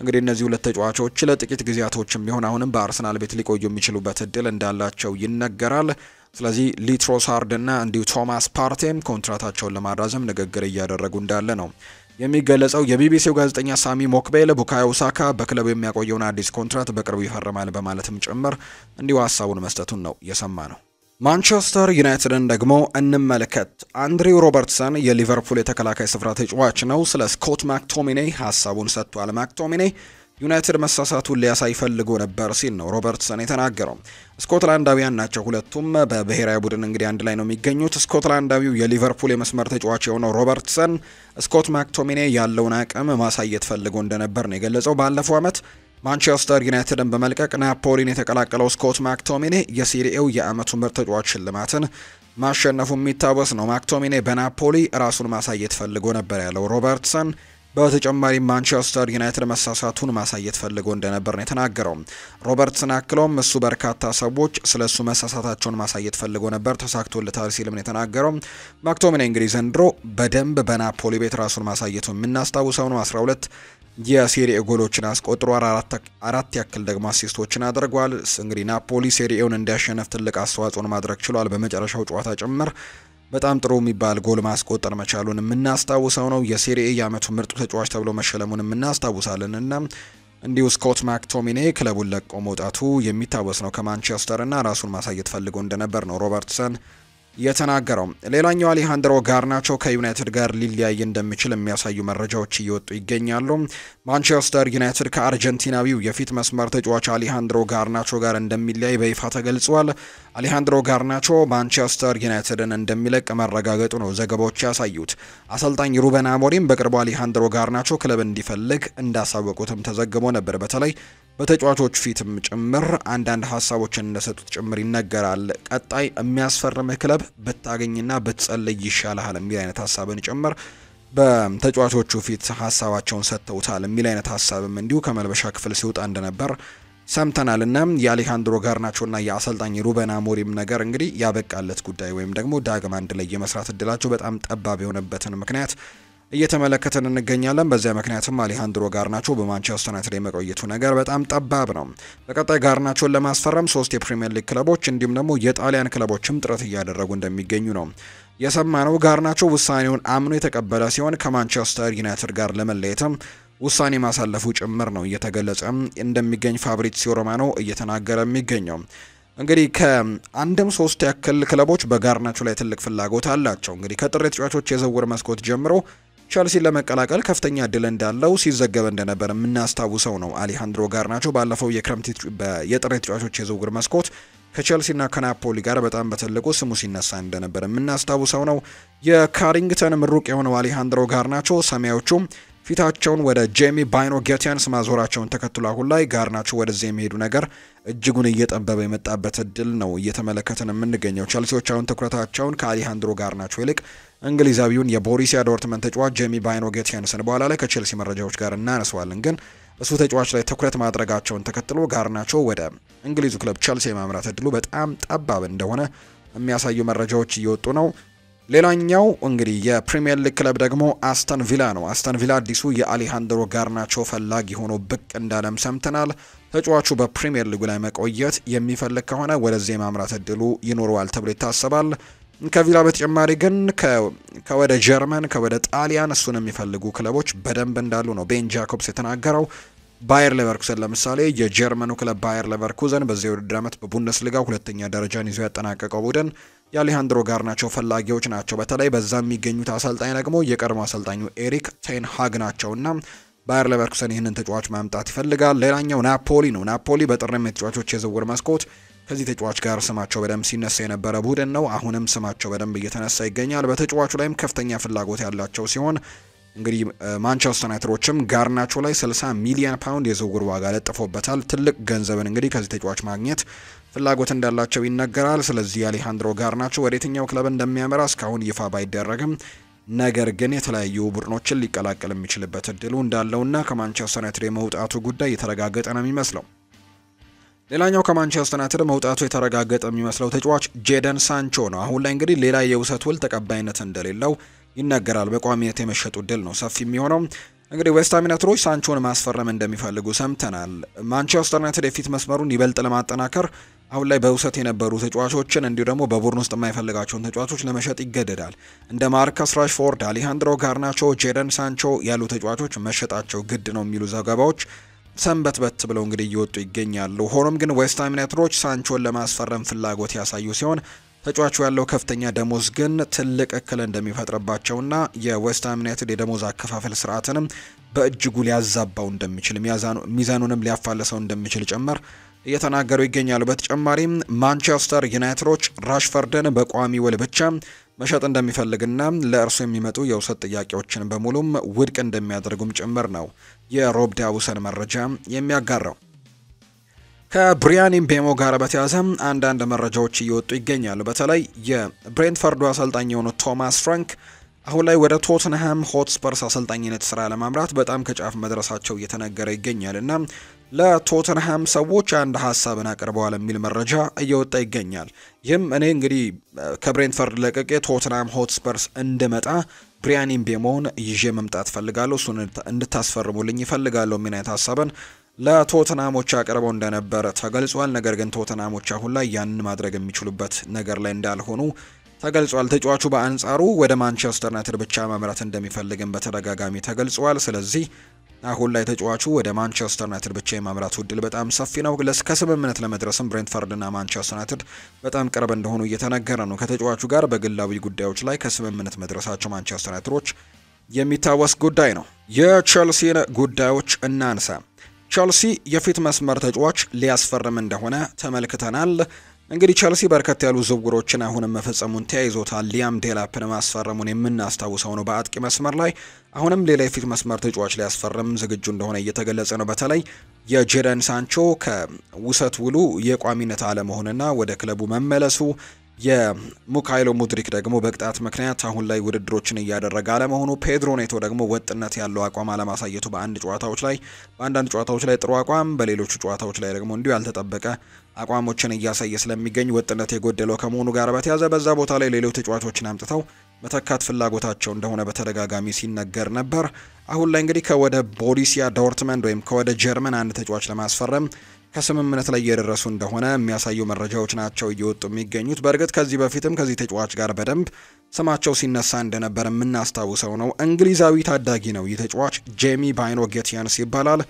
እንግዲህ እነዚህ ሁለት ተጫዋቾች ለጥቂት ጊዜያቶችም ቢሆን አሁንም በአርሰናል ቤት ሊቆዩ የሚችሉበት እድል እንዳላቸው ይነገራል። ስለዚህ ሊትሮሳርድ እና እንዲሁ ቶማስ ፓርቴም ኮንትራታቸውን ለማራዘም ንግግር እያደረጉ እንዳለ ነው የሚገለጸው። የቢቢሲው ጋዜጠኛ ሳሚ ሞክቤል ቡካዮ ሳካ በክለቡ የሚያቆየውን አዲስ ኮንትራት በቅርቡ ይፈርማል በማለትም ጭምር እንዲሁ ሀሳቡን መስጠቱን ነው የሰማ ነው። ማንቸስተር ዩናይትድን ደግሞ እንመለከት። አንድሪው ሮበርትሰን የሊቨርፑል የተከላካይ ስፍራ ተጫዋች ነው። ስለ ስኮት ማክቶሚኔ ሀሳቡን ሰጥቷል። ማክቶሚኔ ዩናይትድ መሳሳቱን ሊያሳይ ፈልጎ ነበር ሲል ነው ሮበርትሰን የተናገረው። ስኮትላንዳዊያን ናቸው ሁለቱም በብሔራዊ ቡድን እንግዲህ አንድ ላይ ነው የሚገኙት። ስኮትላንዳዊው የሊቨርፑል የመስመር ተጫዋች የሆነው ሮበርትሰን ስኮት ማክቶሚኔ ያለውን አቅም ማሳየት ፈልጎ እንደነበር ነው የገለጸው። ባለፈው ዓመት ማንቸስተር ዩናይትድን በመልቀቅ ናፖሊን የተቀላቀለው ስኮት ማክቶሚኔ የሴሪኤው የዓመቱ ምርጥ ተጫዋች ሽልማትን ማሸነፉ የሚታወስ ነው። ማክቶሚኔ በናፖሊ ራሱን ማሳየት ፈልጎ ነበር ያለው ሮበርትሰን። በተጨማሪም ማንቸስተር ዩናይትድ መሳሳቱን ማሳየት ፈልጎ እንደነበር ነው የተናገረው። ሮበርትሰን አክሎም እሱ በርካታ ሰዎች ስለ እሱ መሳሳታቸውን ማሳየት ፈልጎ ነበር፣ ተሳክቶለታል ሲልም ነው የተናገረው። ማክቶሚኔ እንግዲህ ዘንድሮ በደንብ በናፖሊ ቤት ራሱን ማሳየቱ የምናስታውሰው ነው። 12 የሴሪኤ ጎሎችን አስቆጥሮ አራት ያክል ደግሞ አሲስቶችን አድርጓል። እንግዲህ ናፖሊ ሴሪኤውን እንዲያሸነፍ ትልቅ አስተዋጽኦን ማድረግ ችሏል። በመጨረሻው ጨዋታ ጭምር በጣም ጥሩ የሚባል ጎል ማስቆጠር መቻሉን የምናስታውሰው ነው። የሴሪኤ የዓመቱ ምርጡ ተጫዋች ተብሎ መሸለሙን የምናስታውሳለን እና እንዲሁ ስኮት ማክቶሚኔ ክለቡን ለቆ መውጣቱ የሚታወስ ነው ከማንቸስተር እና ራሱን ማሳየት ፈልጎ እንደነበር ነው ሮበርትሰን የተናገረው። ሌላኛው አሌሃንድሮ ጋርናቾ ከዩናይትድ ጋር ሊለያይ እንደሚችል የሚያሳዩ መረጃዎች እየወጡ ይገኛሉ። ማንቸስተር ዩናይትድ ከአርጀንቲናዊው የፊት መስመር ተጫዋች አሌሃንድሮ ጋርናቾ ጋር እንደሚለያይ በይፋ ተገልጿል። አሌሃንድሮ ጋርናቾ ማንቸስተር ዩናይትድን እንደሚለቅ መረጋገጡ ነው ዘገባዎች ያሳዩት። አሰልጣኝ ሩበን አሞሪም በቅርቡ አሌሃንድሮ ጋርናቾ ክለብ እንዲፈልግ እንዳሳወቁትም ተዘግቦ ነበር። በተለይ በተጫዋቾች ፊትም ጭምር አንዳንድ ሀሳቦችን እንደሰጡት ጭምር ይነገራል። ቀጣይ የሚያስፈርምህ ክለብ ብታገኝና ብትጸልይ ይሻልሃል የሚል አይነት ሀሳብን ጭምር በተጫዋቾቹ ፊት ሀሳባቸውን ሰጥተውታል የሚል አይነት ሀሳብም እንዲሁ ከመልበሻ ክፍል ሲወጣ እንደነበር ሰምተናል። እና የአሌሃንድሮ ጋርናቾና የአሰልጣኝ ሩበን አሞሪም ነገር እንግዲህ ያበቃለት ጉዳይ ወይም ደግሞ ዳግም አንድ ላይ የመስራት እድላቸው በጣም ጠባብ የሆነበትን ምክንያት እየተመለከተን እንገኛለን። በዚያ ምክንያትም አሌሃንድሮ ጋርናቾ በማንቸስተር ዩናይትድ የመቆየቱ ነገር በጣም ጠባብ ነው። በቀጣይ ጋርናቾን ለማስፈረም 3 የፕሪሚየር ሊግ ክለቦች እንዲሁም ደግሞ የጣሊያን ክለቦችም ጥረት እያደረጉ እንደሚገኙ ነው የሰማነው። ጋርናቾ ውሳኔውን አምኖ የተቀበለ ሲሆን ከማንቸስተር ዩናይትድ ጋር ለመለየትም ውሳኔ ማሳለፉ ጭምር ነው እየተገለጸ እንደሚገኝ ፋብሪዚዮ ሮማኖ እየተናገረ የሚገኘው። እንግዲህ ከአንድም 3 ያክል ክለቦች በጋርናቾ ላይ ትልቅ ፍላጎት አላቸው። እንግዲህ ከጥር ተጫዋቾች የዝውውር መስኮት ጀምሮ ቸልሲን ለመቀላቀል ከፍተኛ እድል እንዳለው ሲዘገብ እንደነበር የምናስታውሰው ነው። አሌሃንድሮ ጋርናቾ ባለፈው የክረምት የጥር ተጫዋቾች የዝውውር መስኮት ከቸልሲና ከናፖሊ ጋር በጣም በትልቁ ስሙ ሲነሳ እንደነበር የምናስታውሰው ነው። የካሪንግተን ምሩቅ የሆነው አሌሃንድሮ ጋርናቾ ሰማያዊዎቹ ፊታቸውን ወደ ጄሚ ባይኖ ጌቲያንስ ማዞራቸውን ተከትሎ አሁን ላይ ጋርናቾ ወደዚህ የሚሄዱ ነገር እጅጉን እየጠበበ የመጣበት እድል ነው እየተመለከተን የምንገኘው። ቸልሲዎች አሁን ትኩረታቸውን ከአሌሃንድሮ ጋርናቾ ይልቅ እንግሊዛዊውን የቦሩሲያ ዶርትመንድ ተጫዋች ጄሚ ባይኖ ጌቲያንስን በኋላ ላይ ከቸልሲ መረጃዎች ጋር እናነሳዋለን። ግን እሱ ተጫዋች ላይ ትኩረት ማድረጋቸውን ተከትሎ ጋርናቾ ወደ እንግሊዙ ክለብ ቸልሲ የማምራት እድሉ በጣም ጠባብ እንደሆነ የሚያሳዩ መረጃዎች እየወጡ ነው። ሌላኛው እንግዲህ የፕሪሚየር ሊግ ክለብ ደግሞ አስተን ቪላ ነው። አስተን ቪላ አዲሱ የአሌሃንድሮ ጋርናቾ ፈላጊ ሆኖ ብቅ እንዳለም ሰምተናል። ተጫዋቹ በፕሪሚየር ሊጉ ላይ መቆየት የሚፈልግ ከሆነ ወደዚህ የማምራት እድሉ ይኖረዋል ተብሎ ይታሰባል። ከቪላ በተጨማሪ ግን ከወደ ጀርመን ከወደ ጣሊያን እሱን የሚፈልጉ ክለቦች በደንብ እንዳሉ ነው ቤን ጃኮብስ የተናገረው። ባየር ሌቨርኩሰን ለምሳሌ የጀርመኑ ክለብ ባየር ሌቨርኩሰን በዚህ የውድድር ዓመት በቡንደስሊጋ 2ኛ ደረጃን ይዞ ያጠናቀቀው ቡድን የአሌሃንድሮ ጋርናቾ ፈላጊዎች ናቸው። በተለይ በዛ የሚገኙት አሰልጣኝ ደግሞ የቀድሞ አሰልጣኙ ኤሪክ ቴን ሃግ ናቸውና ባየር ሌቨርኩሰን ይህንን ተጫዋች ማምጣት ይፈልጋል። ሌላኛው ናፖሊ ነው። ናፖሊ በጥርም የተጫዋቾች የዝውውር መስኮት ከዚህ ተጫዋች ጋር ስማቸው በደንብ ሲነሳ የነበረ ቡድን ነው። አሁንም ስማቸው በደንብ እየተነሳ ይገኛል። በተጫዋቹ ላይም ከፍተኛ ፍላጎት ያላቸው ሲሆን እንግዲህ ማንቸስተር ዩናይትዶችም ጋርናቾ ላይ 60 ሚሊዮን ፓውንድ የዝውውር ዋጋ ለጥፎበታል። ትልቅ ገንዘብን እንግዲህ ከዚህ ተጫዋች ማግኘት ፍላጎት እንዳላቸው ይነገራል። ስለዚህ አሌሃንድሮ ጋርናቾ ወደ የትኛው ክለብ እንደሚያመራ እስካሁን ይፋ ባይደረግም ነገር ግን የተለያዩ ቡድኖችን ሊቀላቀል የሚችልበት እድሉ እንዳለውና ከማንቸስተር ዩናይትድ የመውጣቱ ጉዳይ የተረጋገጠ ነው የሚመስለው። ሌላኛው ከማንቸስተር ዩናይትድ መውጣቱ የተረጋገጠ የሚመስለው ተጫዋች ጄደን ሳንቾ ነው። አሁን ላይ እንግዲህ ሌላ የውሰት ውል ተቀባይነት እንደሌለው ይነገራል። በቋሚነት የመሸጡ እድል ነው ሰፊ የሚሆነው። እንግዲህ ዌስትሃም ዩናይትዶች ሳንቾን ማስፈረም እንደሚፈልጉ ሰምተናል። ማንቸስተር ዩናይትድ የፊት መስመሩን ይበልጥ ለማጠናከር አሁን ላይ በውሰት የነበሩ ተጫዋቾችን እንዲሁ ደግሞ በቡድን ውስጥ የማይፈልጋቸውን ተጫዋቾች ለመሸጥ ይገደዳል። እንደ ማርከስ ራሽፎርድ፣ አሌሃንድሮ ጋርናቾ፣ ጄደን ሳንቾ ያሉ ተጫዋቾች መሸጣቸው ግድ ነው የሚሉ ዘገባዎች ሰንበት በት ብለው እንግዲህ እየወጡ ይገኛሉ። ሆኖም ግን ዌስትሃም ዩናይትዶች ሳንቾን ለማስፈረም ፍላጎት ያሳዩ ሲሆን ተጫዋቹ ያለው ከፍተኛ ደሞዝ ግን ትልቅ እክል እንደሚፈጥርባቸውና የዌስትሃም ዩናይትድ የደሞዝ አከፋፈል ስርዓትንም በእጅጉ ሊያዛባው እንደሚችል ሚዛኑንም ሊያፋልሰው እንደሚችል ጭምር እየተናገሩ ይገኛሉ። በተጨማሪም ማንቸስተር ዩናይትዶች ራሽፈርድን በቋሚ ውል ብቻ መሸጥ እንደሚፈልግና ለእርሱ የሚመጡ የውሰት ጥያቄዎችን በሙሉም ውድቅ እንደሚያደርጉም ጭምር ነው የሮብ ዳውሰን መረጃ የሚያጋራው። ከብሪያን ምቤሞ ጋር በተያያዘ አንዳንድ መረጃዎች እየወጡ ይገኛሉ። በተለይ የብሬንትፈርዱ አሰልጣኝ የሆኑት ቶማስ ፍራንክ አሁን ላይ ወደ ቶትንሃም ሆትስፐርስ አሰልጣኝነት ስራ ለማምራት በጣም ከጫፍ መድረሳቸው እየተነገረ ይገኛል እና ለቶትንሃም ሰዎች አንድ ሀሳብን አቅርበዋል የሚል መረጃ እየወጣ ይገኛል። ይህም እኔ እንግዲህ ከብሬንትፈርድ ለቅቄ ቶትንሃም ሆትስፐርስ እንድመጣ ብሪያን ምቤሞን ይዤ መምጣት ፈልጋለሁ፣ እሱን እንድታስፈርሙልኝ ይፈልጋለሁ የሚል አይነት ሀሳብን ለቶትንሃሞች አቅርበው እንደነበረ ተገልጿል። ነገር ግን ቶትንሃሞች አሁን ላይ ያንን ማድረግ የሚችሉበት ነገር ላይ እንዳልሆኑ ተገልጿል። ተጫዋቹ በአንጻሩ ወደ ማንቸስተር ዩናይትድ ብቻ ማምራት እንደሚፈልግም በተደጋጋሚ ተገልጿል። ስለዚህ አሁን ላይ ተጫዋቹ ወደ ማንቸስተር ዩናይትድ ብቻ የማምራቱ እድል በጣም ሰፊ ነው። ከስምምነት ለመድረስም ብሬንትፈርድና ማንቸስተር ዩናይትድ በጣም ቅርብ እንደሆኑ እየተነገረ ነው። ከተጫዋቹ ጋር በግላዊ ጉዳዮች ላይ ከስምምነት መድረሳቸው ማንቸስተር ዩናይትዶች የሚታወስ ጉዳይ ነው። የቼልሲን ጉዳዮች እናንሳ። ቼልሲ የፊት መስመር ተጫዋች ሊያስፈርም እንደሆነ ተመልክተናል። እንግዲህ ቼልሲ በርከት ያሉ ዝውውሮችን አሁንም መፈጸሙን ተያይዞታል። ሊያም ዴላፕን ማስፈረሙን የምናስታውሰው ነው። በአጥቂ መስመር ላይ አሁንም ሌላ የፊት መስመር ተጫዋች ሊያስፈርም ዝግጁ እንደሆነ እየተገለጸ ነው። በተለይ የጄደን ሳንቾ ከውሰት ውሉ የቋሚነት አለመሆንና ወደ ክለቡ መመለሱ፣ የሙካይሎ ሙድሪክ ደግሞ በቅጣት ምክንያት አሁን ላይ ውድድሮችን እያደረገ አለመሆኑ፣ ፔድሮ ኔቶ ደግሞ ወጥነት ያለው አቋም አለማሳየቱ በአንዳንድ ጨዋታዎች ላይ ጥሩ አቋም፣ በሌሎቹ ጨዋታዎች ላይ ደግሞ እንዲሁ ያልተጠበቀ አቋሞችን እያሳየ ስለሚገኝ ወጥነት የጎደለው ከመሆኑ ጋር በተያያዘ በዛ ቦታ ላይ ሌሎች ተጫዋቾችን አምጥተው መተካት ፍላጎታቸው እንደሆነ በተደጋጋሚ ሲነገር ነበር። አሁን ላይ እንግዲህ ከወደ ቦሩሲያ ዶርትመንድ ወይም ከወደ ጀርመን አንድ ተጫዋች ለማስፈረም ከስምምነት ላይ እየደረሱ እንደሆነ የሚያሳዩ መረጃዎች ናቸው እየወጡ የሚገኙት። በእርግጥ ከዚህ በፊትም ከዚህ ተጫዋች ጋር በደንብ ስማቸው ሲነሳ እንደነበር የምናስታውሰው ነው። እንግሊዛዊ ታዳጊ ነው። ይህ ተጫዋች ጄሚ ባይኖ ጌቲያንስ ይባላል።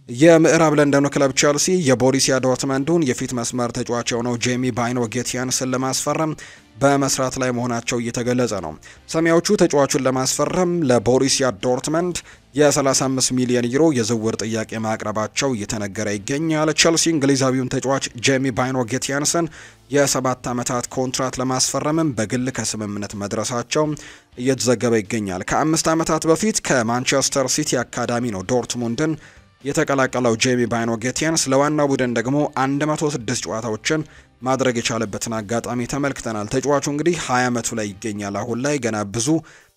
የምዕራብ ለንደኑ ክለብ ቼልሲ የቦሩሲያ ዶርትመንዱን የፊት መስመር ተጫዋች የሆነው ጄሚ ባይኖ ጌቲያንስን ለማስፈረም በመስራት ላይ መሆናቸው እየተገለጸ ነው። ሰማያዊዎቹ ተጫዋቹን ለማስፈረም ለቦሩሲያ ዶርትመንድ የ35 ሚሊዮን ዩሮ የዝውውር ጥያቄ ማቅረባቸው እየተነገረ ይገኛል። ቼልሲ እንግሊዛዊውን ተጫዋች ጄሚ ባይኖ ጌቲያንስን የ7 ዓመታት ኮንትራት ለማስፈረምም በግል ከስምምነት መድረሳቸው እየተዘገበ ይገኛል። ከ5 ዓመታት በፊት ከማንቸስተር ሲቲ አካዳሚ ነው ዶርትሙንድን የተቀላቀለው ጄሚ ባይኖ ጌቲያንስ ለዋናው ቡድን ደግሞ 106 ጨዋታዎችን ማድረግ የቻለበትን አጋጣሚ ተመልክተናል። ተጫዋቹ እንግዲህ 20 ዓመቱ ላይ ይገኛል። አሁን ላይ ገና ብዙ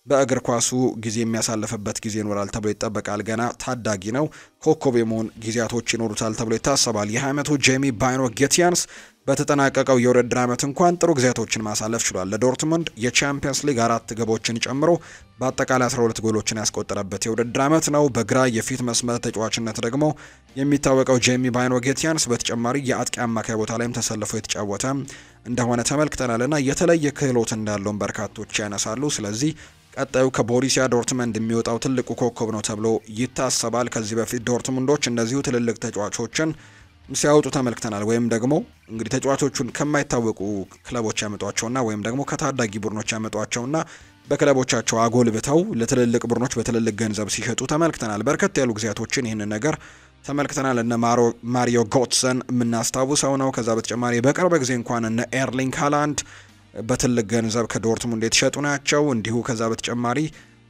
በእግር ኳሱ ጊዜ የሚያሳልፍበት ጊዜ ይኖራል ተብሎ ይጠበቃል። ገና ታዳጊ ነው። ኮከብ የመሆን ጊዜያቶች ይኖሩታል ተብሎ ይታሰባል። የ20 ዓመቱ ጄሚ ባይኖ ጌቲያንስ በተጠናቀቀው የውድድር ዓመት እንኳን ጥሩ ጊዜያቶችን ማሳለፍ ችሏል። ለዶርትሙንድ የቻምፒየንስ ሊግ 4 ግቦችን ጨምሮ በአጠቃላይ 12 ጎሎችን ያስቆጠረበት የውድድር ዓመት ነው። በግራ የፊት መስመር ተጫዋችነት ደግሞ የሚታወቀው ጄሚ ባይኖ ጌቲያንስ በተጨማሪ የአጥቂ አማካይ ቦታ ላይም ተሰልፎ የተጫወተ እንደሆነ ተመልክተናልና የተለየ ክህሎት እንዳለውን በርካቶች ያነሳሉ። ስለዚህ ቀጣዩ ከቦሩሲያ ዶርትመንድ የሚወጣው ትልቁ ኮከብ ነው ተብሎ ይታሰባል። ከዚህ በፊት ዶርትሙንዶች እንደዚሁ ትልልቅ ተጫዋቾችን ሲያወጡ ተመልክተናል። ወይም ደግሞ እንግዲህ ተጫዋቾቹን ከማይታወቁ ክለቦች ያመጧቸውና ወይም ደግሞ ከታዳጊ ቡድኖች ያመጧቸውና በክለቦቻቸው አጎልብተው ለትልልቅ ቡድኖች በትልልቅ ገንዘብ ሲሸጡ ተመልክተናል። በርከት ያሉ ጊዜያቶችን ይህንን ነገር ተመልክተናል። እነ ማሪዮ ጎትሰን የምናስታውሰው ነው። ከዛ በተጨማሪ በቅርብ ጊዜ እንኳን እነ ኤርሊንግ ሃላንድ በትልቅ ገንዘብ ከዶርትሙንድ የተሸጡ ናቸው። እንዲሁ ከዛ በተጨማሪ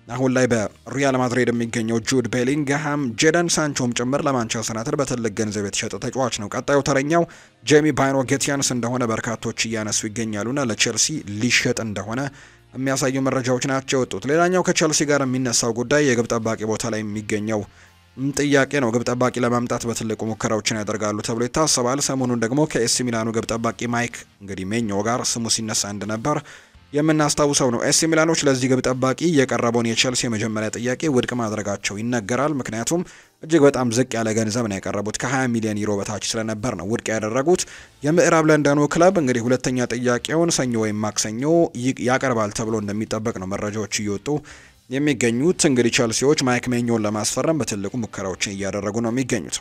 አሁን ላይ በሪያል ማድሪድ የሚገኘው ጁድ ቤሊንግሃም፣ ጄደን ሳንቾም ጭምር ለማንቸስተር ዩናይትድ በትልቅ ገንዘብ የተሸጠ ተጫዋች ነው። ቀጣዩ ተረኛው ጄሚ ባይኖ ጌቲያንስ እንደሆነ በርካቶች እያነሱ ይገኛሉና ለቼልሲ ሊሸጥ እንደሆነ የሚያሳዩ መረጃዎች ናቸው የወጡት። ሌላኛው ከቼልሲ ጋር የሚነሳው ጉዳይ የግብ ጠባቂ ቦታ ላይ የሚገኘው ጥያቄ ነው። ግብ ጠባቂ ለማምጣት በትልቁ ሙከራዎችን ያደርጋሉ ተብሎ ይታሰባል። ሰሞኑን ደግሞ ከኤሲ ሚላኑ ግብ ጠባቂ ማይክ ሜኞ ጋር ስሙ ሲነሳ እንደነበር የምናስታውሰው ነው። ኤሲ ሚላኖች ለዚህ ግብ ጠባቂ የቀረበውን የቼልሲ የመጀመሪያ ጥያቄ ውድቅ ማድረጋቸው ይነገራል። ምክንያቱም እጅግ በጣም ዝቅ ያለ ገንዘብ ነው ያቀረቡት። ከ20 ሚሊዮን ዩሮ በታች ስለነበር ነው ውድቅ ያደረጉት። የምዕራብ ለንደኑ ክለብ እንግዲህ ሁለተኛ ጥያቄውን ሰኞ ወይም ማክሰኞ ያቀርባል ተብሎ እንደሚጠበቅ ነው መረጃዎች እየወጡ የሚገኙት። እንግዲህ ቼልሲዎች ማይክ ሜኞን ለማስፈረም በትልቁ ሙከራዎችን እያደረጉ ነው የሚገኙት።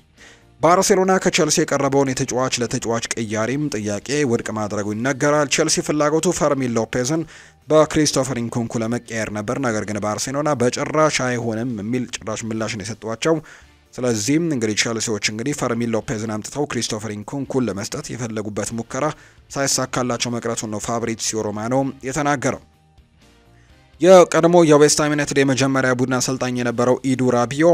ባርሴሎና ከቸልሲ የቀረበውን የተጫዋች ለተጫዋች ቅያሪም ጥያቄ ውድቅ ማድረጉ ይነገራል። ቸልሲ ፍላጎቱ ፈርሚን ሎፔዝን በክሪስቶፈር ኢንኩንኩ ለመቀየር ነበር። ነገር ግን ባርሴሎና በጭራሽ አይሆንም የሚል ጭራሽ ምላሽን የሰጧቸው። ስለዚህም እንግዲህ ቸልሲዎች እንግዲህ ፈርሚን ሎፔዝን አምጥተው ክሪስቶፈር ኢንኩንኩን ለመስጠት የፈለጉበት ሙከራ ሳይሳካላቸው መቅረቱን ነው ፋብሪዚዮ ሮማኖ የተናገረው። የቀድሞ የዌስትሃም ዩናይትድ የመጀመሪያ ቡድን አሰልጣኝ የነበረው ኢዱ ራቢዮ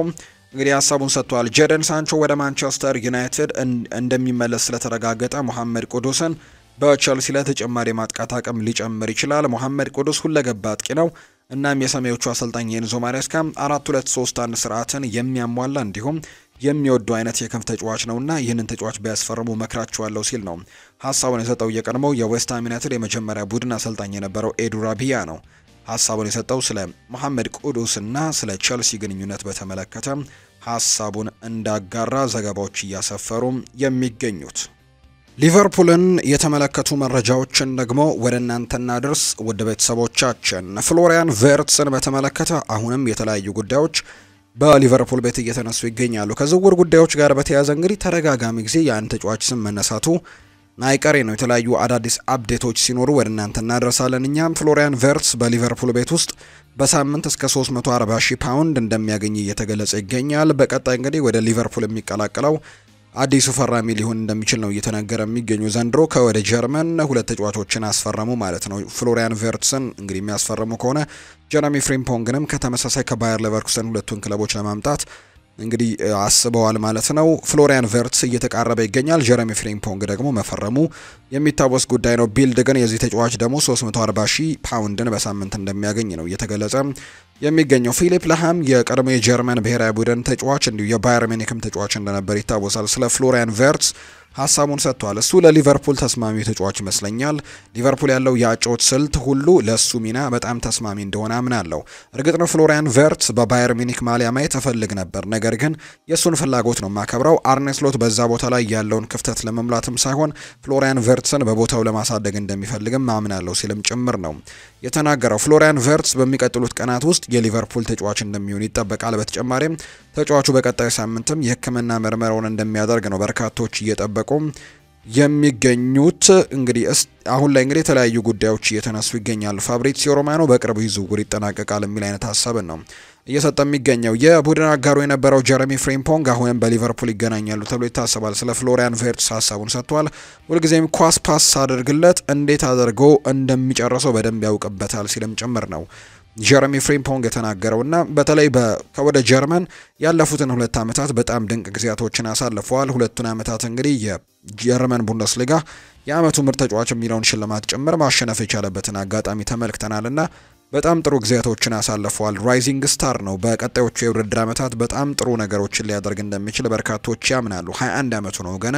እንግዲህ ሀሳቡን ሰጥቷል። ጀደን ሳንቾ ወደ ማንቸስተር ዩናይትድ እንደሚመለስ ስለተረጋገጠ መሐመድ ቅዱስን በቸልሲ ላይ ተጨማሪ ማጥቃት አቅም ሊጨምር ይችላል። መሐመድ ቅዱስ ሁለገብ አጥቂ ነው። እናም የሰሜዎቹ አሰልጣኝ ኤንዞ ማሬስካ 4-2-3-1 ስርዓትን የሚያሟላ እንዲሁም የሚወዱ አይነት የክንፍ ተጫዋች ነውና ይህንን ተጫዋች ቢያስፈርሙ መክራቸዋለሁ ሲል ነው ሀሳቡን የሰጠው። የቀድሞው የዌስትሃም ዩናይትድ የመጀመሪያ ቡድን አሰልጣኝ የነበረው ኤዱ ራቢያ ነው ሀሳቡን የሰጠው። ስለ መሐመድ ቅዱስና ስለ ቸልሲ ግንኙነት በተመለከተ ሀሳቡን እንዳጋራ ዘገባዎች እያሰፈሩ የሚገኙት። ሊቨርፑልን የተመለከቱ መረጃዎችን ደግሞ ወደ እናንተ እናድርስ ውድ ቤተሰቦቻችን። ፍሎሪያን ቨርትስን በተመለከተ አሁንም የተለያዩ ጉዳዮች በሊቨርፑል ቤት እየተነሱ ይገኛሉ። ከዝውውር ጉዳዮች ጋር በተያያዘ እንግዲህ ተደጋጋሚ ጊዜ ያን ተጫዋች ስም መነሳቱ አይቀሬ ነው። የተለያዩ አዳዲስ አፕዴቶች ሲኖሩ ወደ እናንተ እናደርሳለን። እኛም ፍሎሪያን ቨርትስ በሊቨርፑል ቤት ውስጥ በሳምንት እስከ 340,000 ፓውንድ እንደሚያገኝ እየተገለጸ ይገኛል። በቀጣይ እንግዲህ ወደ ሊቨርፑል የሚቀላቀለው አዲሱ ፈራሚ ሊሆን እንደሚችል ነው እየተነገረ የሚገኙ። ዘንድሮ ከወደ ጀርመን ሁለት ተጫዋቾችን አስፈረሙ ማለት ነው። ፍሎሪያን ቨርትስን እንግዲህ የሚያስፈርሙ ከሆነ ጀረሚ ፍሪምፖንግንም ከተመሳሳይ ከባየር ሌቨርኩሰን ሁለቱን ክለቦች ለማምጣት እንግዲህ አስበዋል ማለት ነው። ፍሎሪያን ቨርትስ እየተቃረበ ይገኛል። ጀረሚ ፍሪምፖንግ ደግሞ መፈረሙ የሚታወስ ጉዳይ ነው። ቢልድ ግን የዚህ ተጫዋች ደግሞ 340,000 ፓውንድን በሳምንት እንደሚያገኝ ነው እየተገለጸ የሚገኘው። ፊሊፕ ላሃም የቀድሞ የጀርመን ብሔራዊ ቡድን ተጫዋች እንዲሁ የባየር ሚኒክም ተጫዋች እንደነበር ይታወሳል። ስለ ፍሎሪያን ቨርትስ ሀሳቡን ሰጥቷል። እሱ ለሊቨርፑል ተስማሚ ተጫዋች ይመስለኛል። ሊቨርፑል ያለው የአጨዋወት ስልት ሁሉ ለሱ ሚና በጣም ተስማሚ እንደሆነ አምናለሁ። እርግጥ ነው ፍሎሪያን ቨርትስ በባየር ሚኒክ ማሊያ ማየት እፈልግ ነበር፣ ነገር ግን የሱን ፍላጎት ነው ማከብረው። አርኔ ስሎት በዛ ቦታ ላይ ያለውን ክፍተት ለመሙላትም ሳይሆን ፍሎሪያን ቨርትስን በቦታው ለማሳደግ እንደሚፈልግም አምናለሁ ሲልም ጭምር ነው የተናገረው። ፍሎሪያን ቨርትስ በሚቀጥሉት ቀናት ውስጥ የሊቨርፑል ተጫዋች እንደሚሆን ይጠበቃል። በተጨማሪም ተጫዋቹ በቀጣይ ሳምንትም የሕክምና ምርመራውን እንደሚያደርግ ነው በርካቶች እየጠበቁ የሚገኙት። እንግዲህ አሁን ላይ እንግዲህ የተለያዩ ጉዳዮች እየተነሱ ይገኛሉ። ፋብሪዚዮ ሮማኖ በቅርቡ ዝውውር ይጠናቀቃል የሚል አይነት ሀሳብን ነው እየሰጠ የሚገኘው። የቡድን አጋሩ የነበረው ጀረሚ ፍሪምፖንግ አሁንም በሊቨርፑል ይገናኛሉ ተብሎ ይታሰባል። ስለ ፍሎሪያን ቨርትስ ሀሳቡን ሰጥቷል። ሁልጊዜም ኳስ ፓስ አድርግለት እንዴት አድርጎ እንደሚጨርሰው በደንብ ያውቅበታል ሲልም ጭምር ነው ጀረሚ ፍሪምፖንግ የተናገረውና በተለይ ከወደ ጀርመን ያለፉትን 2 ዓመታት በጣም ድንቅ ጊዜያቶችን አሳልፈዋል። ሁለቱን ዓመታት እንግዲህ የጀርመን ቡንደስሊጋ የዓመቱ ምርጥ ተጫዋች የሚለውን ሽልማት ጭምር ማሸነፍ የቻለበትን አጋጣሚ ተመልክተናልና በጣም ጥሩ ጊዜያቶችን አሳልፈዋል። ራይዚንግ ስታር ነው። በቀጣዮቹ የውድድር ዓመታት በጣም ጥሩ ነገሮችን ሊያደርግ እንደሚችል በርካቶች ያምናሉ። 21 ዓመቱ ነው ገና።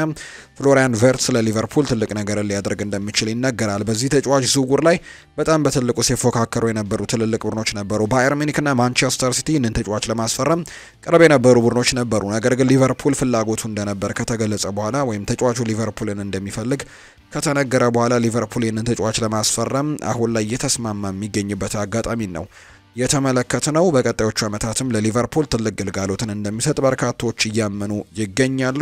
ፍሎሪያን ቨርትስ ለሊቨርፑል ትልቅ ነገር ሊያደርግ እንደሚችል ይነገራል። በዚህ ተጫዋች ዝውውር ላይ በጣም በትልቁ ሲፎካከሩ የነበሩ ትልልቅ ቡድኖች ነበሩ። ባየር ሚኒክና ማንቸስተር ሲቲ ይህንን ተጫዋች ለማስፈረም ቅርብ የነበሩ ቡድኖች ነበሩ። ነገር ግን ሊቨርፑል ፍላጎቱ እንደነበር ከተገለጸ በኋላ ወይም ተጫዋቹ ሊቨርፑልን እንደሚፈልግ ከተነገረ በኋላ ሊቨርፑል ይህንን ተጫዋች ለማስፈረም አሁን ላይ እየተስማማ የሚገኝበት አጋጣሚ ነው የተመለከትነው። በቀጣዮቹ ዓመታትም ለሊቨርፑል ትልቅ ግልጋሎትን እንደሚሰጥ በርካቶች እያመኑ ይገኛሉ።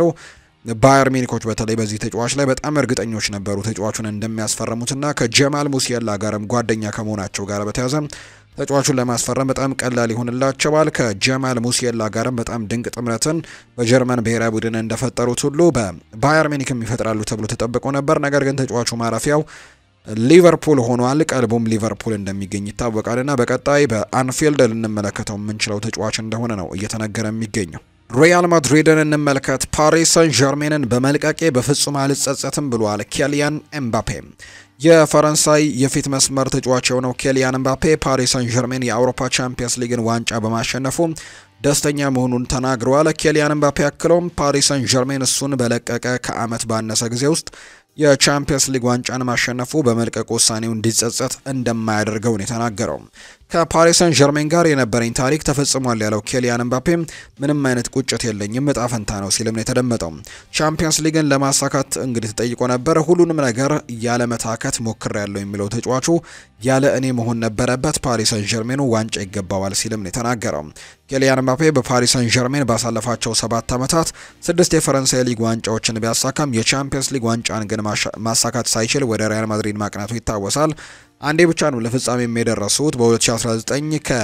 ባየር ሚኒኮች በተለይ በዚህ ተጫዋች ላይ በጣም እርግጠኞች ነበሩ ተጫዋቹን እንደሚያስፈርሙትና ከጀማል ሙሲያላ ጋርም ጓደኛ ከመሆናቸው ጋር በተያያዘ ተጫዋቹን ለማስፈረም በጣም ቀላል ይሆንላቸዋል። ከጀማል ሙሲያላ ጋርም በጣም ድንቅ ጥምረትን በጀርመን ብሔራዊ ቡድን እንደፈጠሩት ሁሉ በባየር ሚኒክም ይፈጥራሉ ተብሎ ተጠብቆ ነበር። ነገር ግን ተጫዋቹ ማረፊያው ሊቨርፑል ሆኗል። ቀልቡም ሊቨርፑል እንደሚገኝ ይታወቃልና በቀጣይ በአንፊልድ ልንመለከተው የምንችለው ተጫዋች እንደሆነ ነው እየተነገረ የሚገኘው። ሪያል ማድሪድን እንመልከት። ፓሪስ ሰን ዠርሜንን በመልቀቄ በፍጹም አልጸጸትም ብሏል ኬሊያን ኤምባፔ። የፈረንሳይ የፊት መስመር ተጫዋች የሆነው ኬሊያን ኤምባፔ ፓሪስ ሰን ዠርሜን የአውሮፓ ቻምፒየንስ ሊግን ዋንጫ በማሸነፉ ደስተኛ መሆኑን ተናግሯል። ኬሊያን ኤምባፔ አክሎም ፓሪስ ሰን ዠርሜን እሱን በለቀቀ ከዓመት ባነሰ ጊዜ ውስጥ የቻምፒየንስ ሊግ ዋንጫን ማሸነፉ በመልቀቅ ውሳኔው እንዲጸጸት እንደማያደርገው ነው የተናገረው። ከፓሪስ ሰን ዠርሜን ጋር የነበረኝ ታሪክ ተፈጽሟል ያለው ኬሊያን ኤምባፔ ምንም አይነት ቁጭት የለኝም እጣ ፈንታ ነው ሲልም ነው የተደመጠው። ቻምፒየንስ ሊግን ለማሳካት እንግዲህ ተጠይቆ ነበር። ሁሉንም ነገር ያለ መታከት ሞክሬያለሁ የሚለው ተጫዋቹ ያለ እኔ መሆን ነበረበት፣ ፓሪስ ሰን ዠርሜኑ ዋንጫ ይገባዋል ሲልም ነው የተናገረው። ኬሊያን ኤምባፔ በፓሪስ ሰን ዠርሜን ባሳለፋቸው 7 ዓመታት 6 የፈረንሳይ ሊግ ዋንጫዎችን ቢያሳካም የቻምፒየንስ ሊግ ዋንጫን ግን ማሳካት ሳይችል ወደ ሪያል ማድሪድ ማቅናቱ ይታወሳል። አንዴ ብቻ ነው ለፍጻሜ የደረሱት በ2019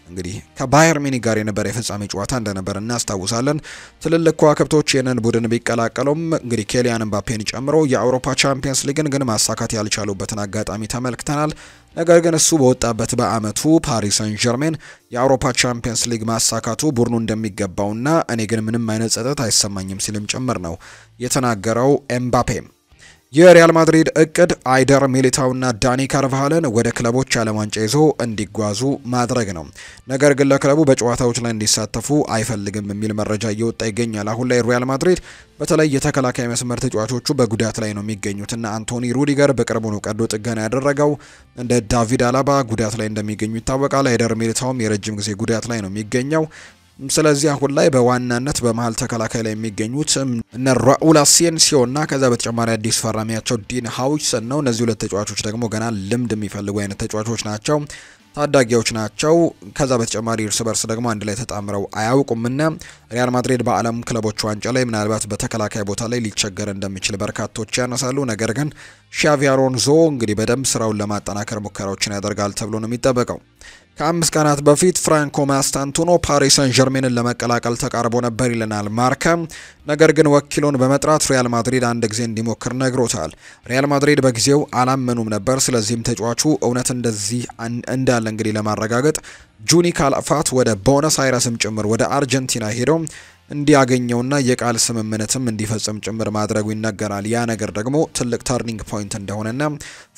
እንግዲህ ከባየር ሚኒክ ጋር የነበረ የፍጻሜ ጨዋታ እንደነበር እናስታውሳለን። ትልልቅ ከዋክብቶች የነን ቡድን ቢቀላቀሉም እንግዲህ ኬሊያን ኤምባፔን ጨምሮ የአውሮፓ ቻምፒየንስ ሊግን ግን ማሳካት ያልቻሉበትን አጋጣሚ ተመልክተናል። ነገር ግን እሱ በወጣበት በአመቱ ፓሪስ ሰን ዠርሜን የአውሮፓ ቻምፒየንስ ሊግ ማሳካቱ ቡድኑ እንደሚገባውና እኔ ግን ምንም አይነት ጸጥታ አይሰማኝም ሲልም ጭምር ነው የተናገረው ኤምባፔ። የሪያል ማድሪድ እቅድ አይደር ሚሊታውና ዳኒ ካርቫሃልን ወደ ክለቦች ዓለም ዋንጫ ይዞ እንዲጓዙ ማድረግ ነው። ነገር ግን ለክለቡ በጨዋታዎች ላይ እንዲሳተፉ አይፈልግም የሚል መረጃ እየወጣ ይገኛል። አሁን ላይ ሪያል ማድሪድ በተለይ የተከላካይ መስመር ተጫዋቾቹ በጉዳት ላይ ነው የሚገኙትና አንቶኒ ሩዲገር በቅርቡ ነው ቀዶ ጥገና ያደረገው። እንደ ዳቪድ አላባ ጉዳት ላይ እንደሚገኙ ይታወቃል። አይደር ሚሊታውም የረጅም ጊዜ ጉዳት ላይ ነው የሚገኘው። ስለዚህ አሁን ላይ በዋናነት በመሃል ተከላካይ ላይ የሚገኙት እነ ራኡል አሴንሲዮ እና ከዛ በተጨማሪ አዲስ ፈራሚያቸው ዲን ሃውችሰን ነው። እነዚህ ሁለት ተጫዋቾች ደግሞ ገና ልምድ የሚፈልጉ አይነት ተጫዋቾች ናቸው፣ ታዳጊዎች ናቸው። ከዛ በተጨማሪ እርስ በርስ ደግሞ አንድ ላይ ተጣምረው አያውቁምና ሪያል ማድሪድ በዓለም ክለቦች ዋንጫ ላይ ምናልባት በተከላካይ ቦታ ላይ ሊቸገር እንደሚችል በርካቶች ያነሳሉ። ነገር ግን ሻቪ አሎንሶ እንግዲህ በደንብ ስራውን ለማጠናከር ሙከራዎችን ያደርጋል ተብሎ ነው የሚጠበቀው። ከ5 ቀናት በፊት ፍራንኮ ማስታንቱኖ ፓሪስ ሰን ዠርሜንን ለመቀላቀል ተቃርቦ ነበር ይለናል ማርካ። ነገር ግን ወኪሉን በመጥራት ሪያል ማድሪድ አንድ ጊዜ እንዲሞክር ነግሮታል። ሪያል ማድሪድ በጊዜው አላመኑም ነበር። ስለዚህም ተጫዋቹ እውነት እንደዚህ እንዳለ እንግዲህ ለማረጋገጥ ጁኒ ካልፋት ወደ ቦነስ አይረስም ጭምር ወደ አርጀንቲና ሄዶ እንዲያገኘውና የቃል ስምምነትም እንዲፈጽም ጭምር ማድረጉ ይነገራል። ያ ነገር ደግሞ ትልቅ ተርኒንግ ፖይንት እንደሆነና